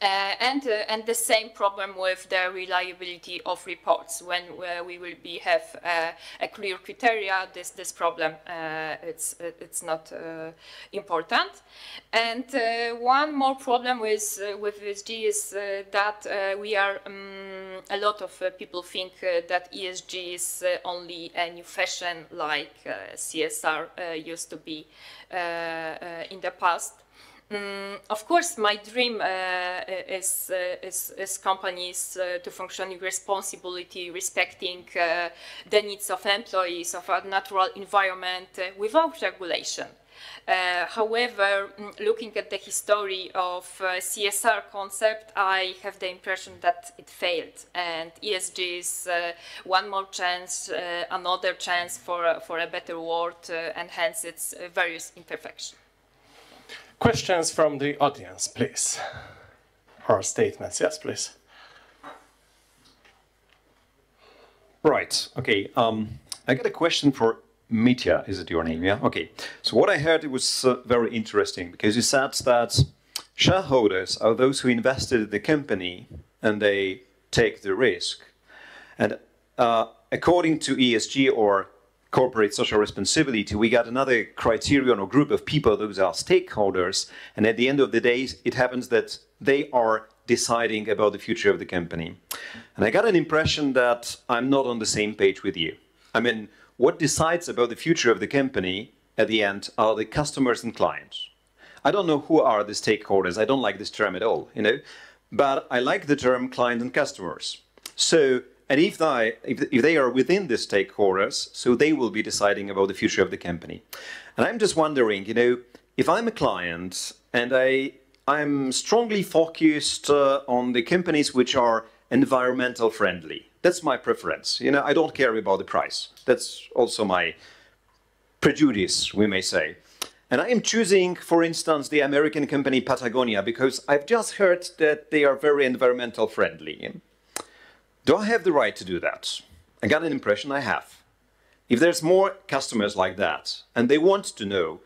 And the same problem with the reliability of reports. When we will have a clear criteria, this problem it's not important. And one more problem with ESG is that we are a lot of people think that ESG is only a new fashion, like CSR used to be in the past. Of course, my dream is companies to function in responsibility, respecting the needs of employees, of a natural environment without regulation. However, looking at the history of CSR concept, I have the impression that it failed, and ESG is one more chance, another chance for a better world, and hence its various imperfections. Questions from the audience, please. Or statements, yes, please. Right, okay. I got a question for Mitya, is it your name? Yeah, okay. So what I heard, it was very interesting, because you said that shareholders are those who invested in the company and they take the risk. And according to ESG, or corporate social responsibility, we got another criterion or group of people, those are stakeholders, and at the end of the day, it happens that they are deciding about the future of the company. And I got an impression that I'm not on the same page with you. I mean, what decides about the future of the company at the end are the customers and clients. I don't know who are the stakeholders. I don't like this term at all, you know, but I like the term client and customers. So, and if they are within the stakeholders, so they will be deciding about the future of the company. And I'm just wondering, you know, if I'm a client and I'm strongly focused on the companies which are environmental friendly, that's my preference. You know, I don't care about the price. That's also my prejudice, we may say. And I am choosing, for instance, the American company Patagonia, because I've just heard that they are very environmental friendly. Do I have the right to do that? I got an impression I have. If there's more customers like that, and they want to know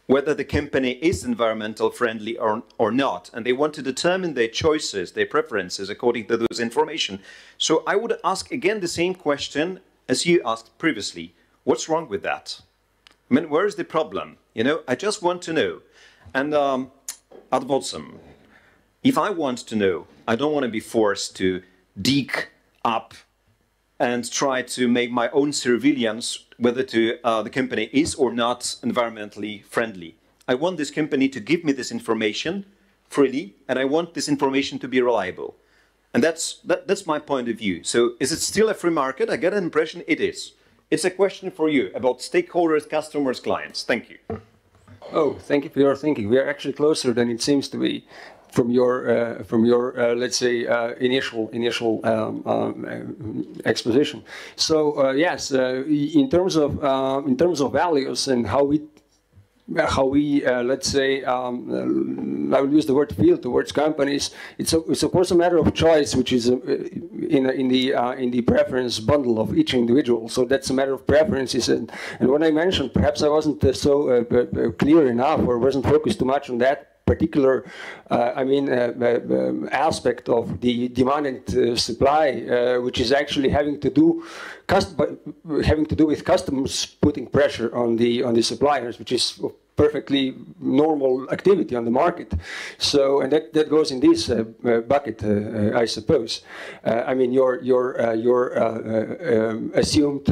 whether the company is environmental friendly or not, and they want to determine their choices, their preferences according to those information. So I would ask again the same question as you asked previously. What's wrong with that? I mean, where is the problem? You know, I just want to know. And ad vocem, if I want to know, I don't want to be forced to dig up and try to make my own surveillance whether the company is or not environmentally friendly. I want this company to give me this information freely, and I want this information to be reliable. And that's my point of view. So is it still a free market? I get an impression it is. It's a question for you about stakeholders, customers, clients. Thank you. Oh, thank you for your thinking. We are actually closer than it seems to be from your let's say initial exposition. So yes, in terms of values and how we let's say, I will use the word feel towards companies. It's of course a matter of choice, which is in the preference bundle of each individual. So that's a matter of preferences. And when I mentioned, perhaps I wasn't so clear enough or wasn't focused too much on that particular, aspect of the demand and supply, which is actually having to do with customers putting pressure on the suppliers, which is perfectly normal activity on the market. So, and that goes in this bucket, I suppose. I mean, your assumed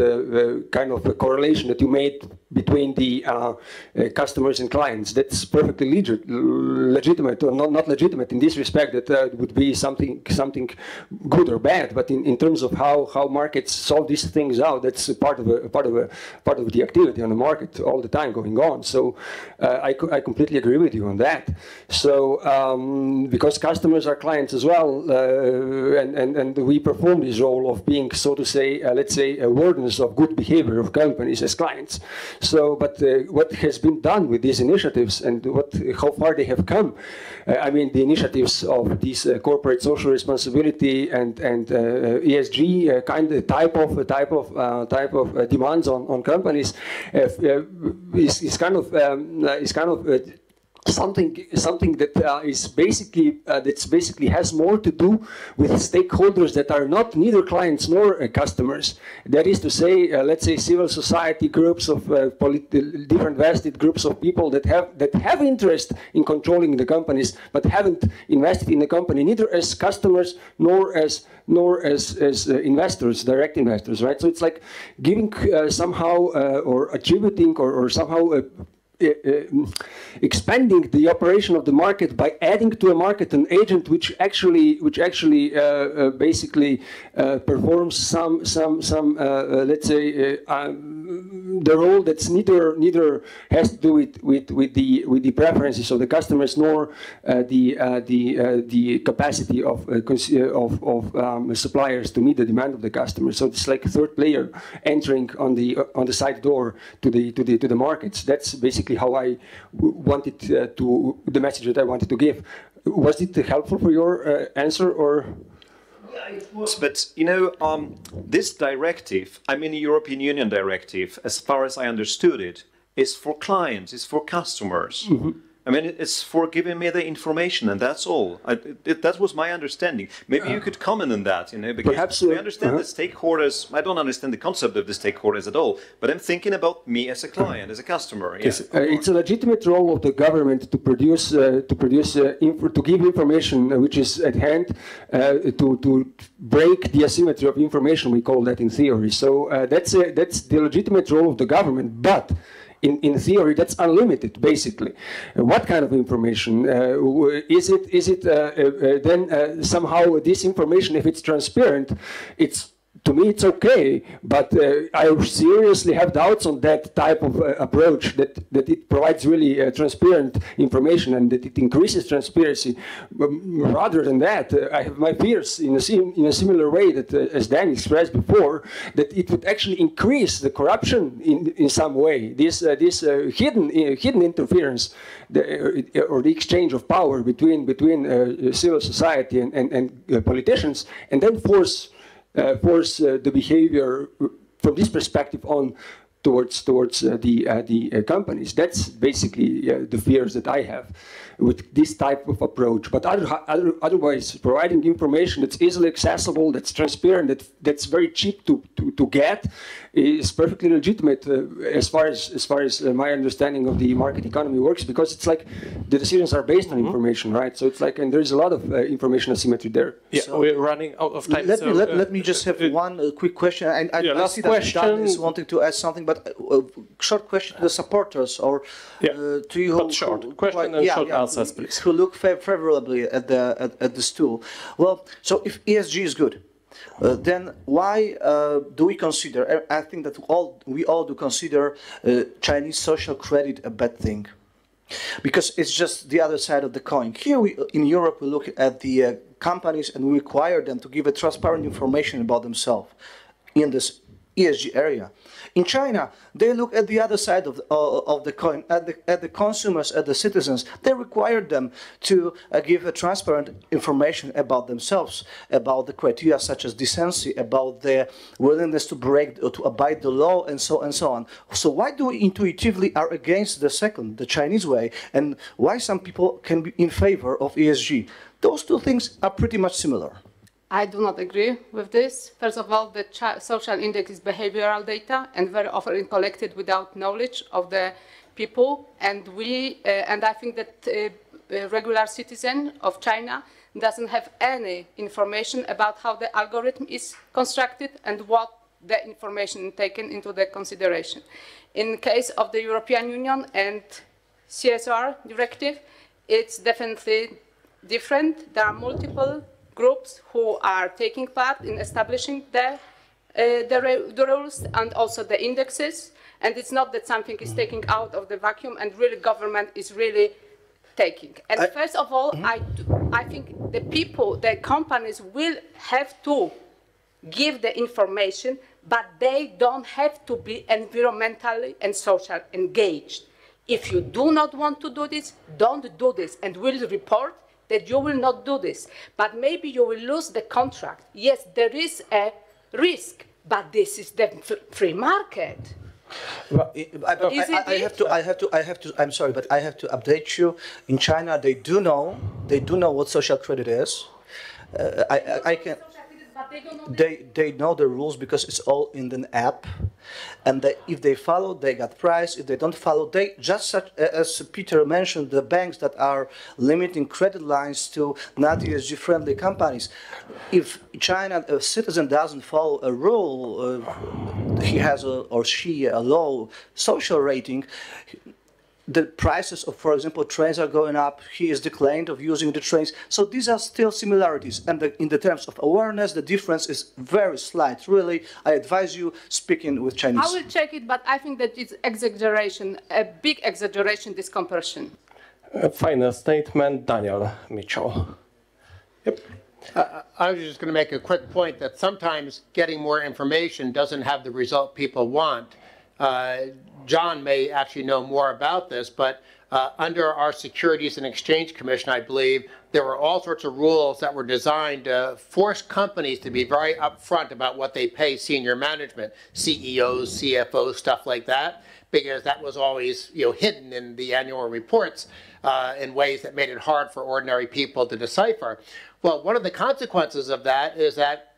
kind of a correlation that you made between the customers and clients, that's perfectly legitimate, or not legitimate in this respect, that would be something good or bad. But in terms of how markets solve these things out, that's part of the activity on the market all the time going on. So I completely agree with you on that. So because customers are clients as well, and we perform this role of being, so to say, let's say, wardens of good behavior of companies as clients. So, but what has been done with these initiatives and how far they have come, I mean, the initiatives of these corporate social responsibility and ESG kind of type of demands on companies is kind of something that is basically has more to do with stakeholders that are neither clients nor customers. That is to say, let's say civil society groups of different vested groups of people that have interest in controlling the companies, but haven't invested in the company neither as customers nor as investors, direct investors, right? So it's like giving somehow or attributing or somehow expanding the operation of the market by adding to a market an agent which actually basically performs some let's say the role that's neither has to do with the preferences of the customers nor the capacity of suppliers to meet the demand of the customers. So it's like a third player entering on the side door to the markets. That's basically how I wanted the message that I wanted to give. Was it helpful for your answer, or? Yeah, it was. But you know, this directive, I mean, the European Union directive, as far as I understood it, is for clients, is for customers. Mm-hmm. I mean, it's for giving me the information, and that's all. That was my understanding. Maybe you could comment on that, you know, because perhaps, I understand the stakeholders. I don't understand the concept of the stakeholders at all, but I'm thinking about me as a client, as a customer. Yes, it's a legitimate role of the government to to give information which is at hand, to break the asymmetry of information. We call that in theory. So that's the legitimate role of the government, but. In theory, that's unlimited, basically. What kind of information? Is it then somehow this information, if it's transparent, to me it's okay, but I seriously have doubts on that type of approach, that it provides really transparent information and that it increases transparency. Rather than that, I have my fears in a similar way that, as Dan expressed before, that it would actually increase the corruption in some way. This hidden interference, or the exchange of power between civil society and politicians, and then force the behavior from this perspective on towards the companies. That's basically the fears that I have with this type of approach. But otherwise, providing information that's easily accessible, that's transparent, that's very cheap to get, is perfectly legitimate as far as my understanding of the market economy works, because it's like the decisions are based on information, right? So it's like, and there's a lot of information asymmetry there. Yeah, so we're running out of time. Let me just have one quick question. I see that Dan is wanting to ask something, but short question to the supporters or to you. But short question and short answers, please. Who look favorably at the stool. Well, so if ESG is good, then why do we consider? I think that we all do consider Chinese social credit a bad thing, because it's just the other side of the coin. Here in Europe, we look at the companies and we require them to give a transparent information about themselves in this ESG area. In China, they look at the other side of the coin, at the consumers, at the citizens. They require them to give a transparent information about themselves, about the criteria such as decency, about their willingness to break or to abide the law, and so on. So why do we intuitively are against the second, the Chinese way, and why some people can be in favor of ESG? Those two things are pretty much similar. I do not agree with this. First of all, the social index is behavioral data and very often collected without knowledge of the people. And I think that a regular citizen of China doesn't have any information about how the algorithm is constructed and what the information taken into the consideration. In the case of the European Union and CSR directive, it's definitely different. There are multiple groups who are taking part in establishing the rules and also the indexes. And it's not that something is taken out of the vacuum and really government is really taking. And first of all, I think the people, the companies will have to give the information, but they don't have to be environmentally and socially engaged. If you do not want to do this, don't do this, and will report that you will not do this. But maybe you will lose the contract. Yes, there is a risk, but this is the free market. Well, I'm sorry, but I have to update you. In China, they do know what social credit is. They know the rules because it's all in an app, and if they follow, they got price. If they don't follow, they just such as Peter mentioned, the banks that are limiting credit lines to not ESG friendly companies. If China a citizen doesn't follow a rule, he has or she a low social rating. The prices of, for example, trains are going up. He is declined of using the trains. So these are still similarities. And in the terms of awareness, the difference is very slight. Really, I advise you speaking with Chinese. I will check it, but I think that it's exaggeration, a big exaggeration, this comparison. Final statement, Daniel Mitchell. Yep. I was just going to make a quick point that sometimes getting more information doesn't have the result people want. John may actually know more about this, but under our Securities and Exchange Commission, I believe, there were all sorts of rules that were designed to force companies to be very upfront about what they pay senior management, CEOs, CFOs, stuff like that, because that was always hidden in the annual reports in ways that made it hard for ordinary people to decipher. Well, one of the consequences of that is that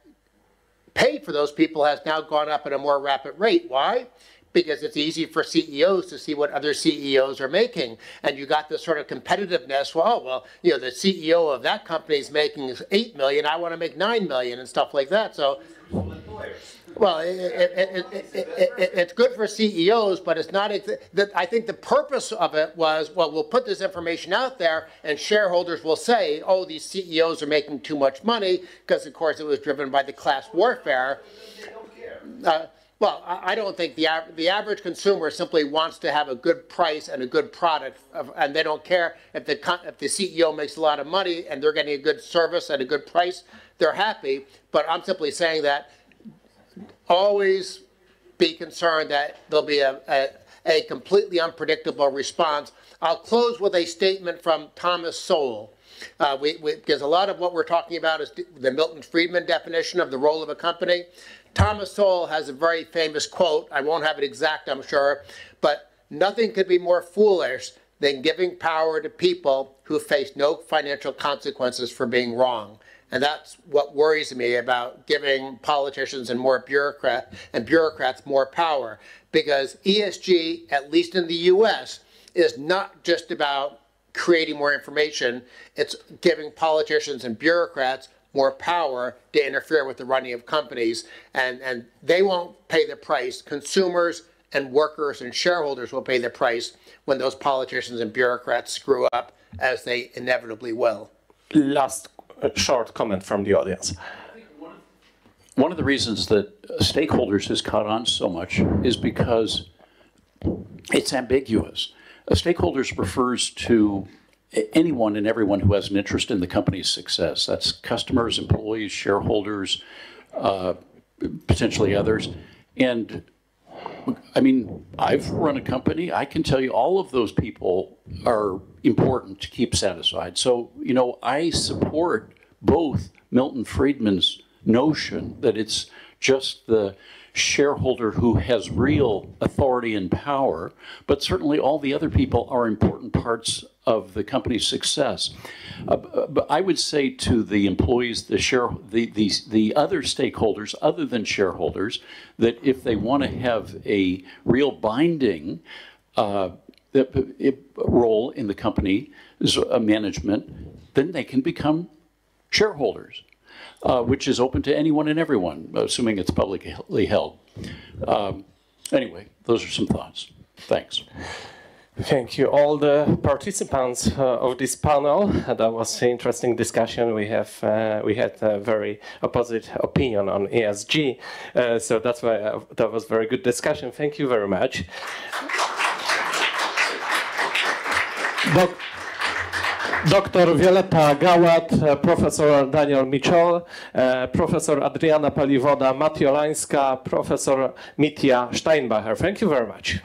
pay for those people has now gone up at a more rapid rate. Why? Because it's easy for CEOs to see what other CEOs are making. And you got this sort of competitiveness. Well, the CEO of that company is making $8 million. I want to make $9 million and stuff like that. So, well, it's good for CEOs, but it's not. I think the purpose of it was, well, we'll put this information out there, and shareholders will say, oh, these CEOs are making too much money, because, of course, it was driven by the class warfare. Well, I don't think the average consumer simply wants to have a good price and a good product, and they don't care if the CEO makes a lot of money and they're getting a good service at a good price. They're happy. But I'm simply saying that always be concerned that there'll be a completely unpredictable response I'll close with a statement from Thomas Sowell. Because a lot of what we're talking about is the Milton Friedman definition of the role of a company. Thomas Sowell has a very famous quote. I won't have it exact, I'm sure, but nothing could be more foolish than giving power to people who face no financial consequences for being wrong. And that's what worries me about giving politicians and bureaucrats more power. Because ESG, at least in the US, is not just about creating more information, it's giving politicians and bureaucrats more power to interfere with the running of companies, and they won't pay the price. Consumers and workers and shareholders will pay the price when those politicians and bureaucrats screw up, as they inevitably will. Last short comment from the audience. I think one of the reasons that stakeholders has caught on so much is because it's ambiguous. Stakeholders refers to anyone and everyone who has an interest in the company's success. That's customers, employees, shareholders, potentially others. And I mean, I've run a company. I can tell you all of those people are important to keep satisfied. So, you know, I support both Milton Friedman's notion that it's just the shareholder who has real authority and power, but certainly all the other people are important parts of the company's success. But I would say to the employees, the other stakeholders other than shareholders, that if they want to have a real binding role in the company management, then they can become shareholders. Which is open to anyone and everyone, assuming it's publicly held. Anyway, those are some thoughts. Thanks. Thank you, all the participants of this panel. That was an interesting discussion. We had a very opposite opinion on ESG, so that's why that was very good discussion. Thank you very much. Dr. Violetta Gałat, Professor Daniel Mitchell, Professor Adriana Paliwoda-Matiolańska, Professor Mitja Steinbacher. Thank you very much.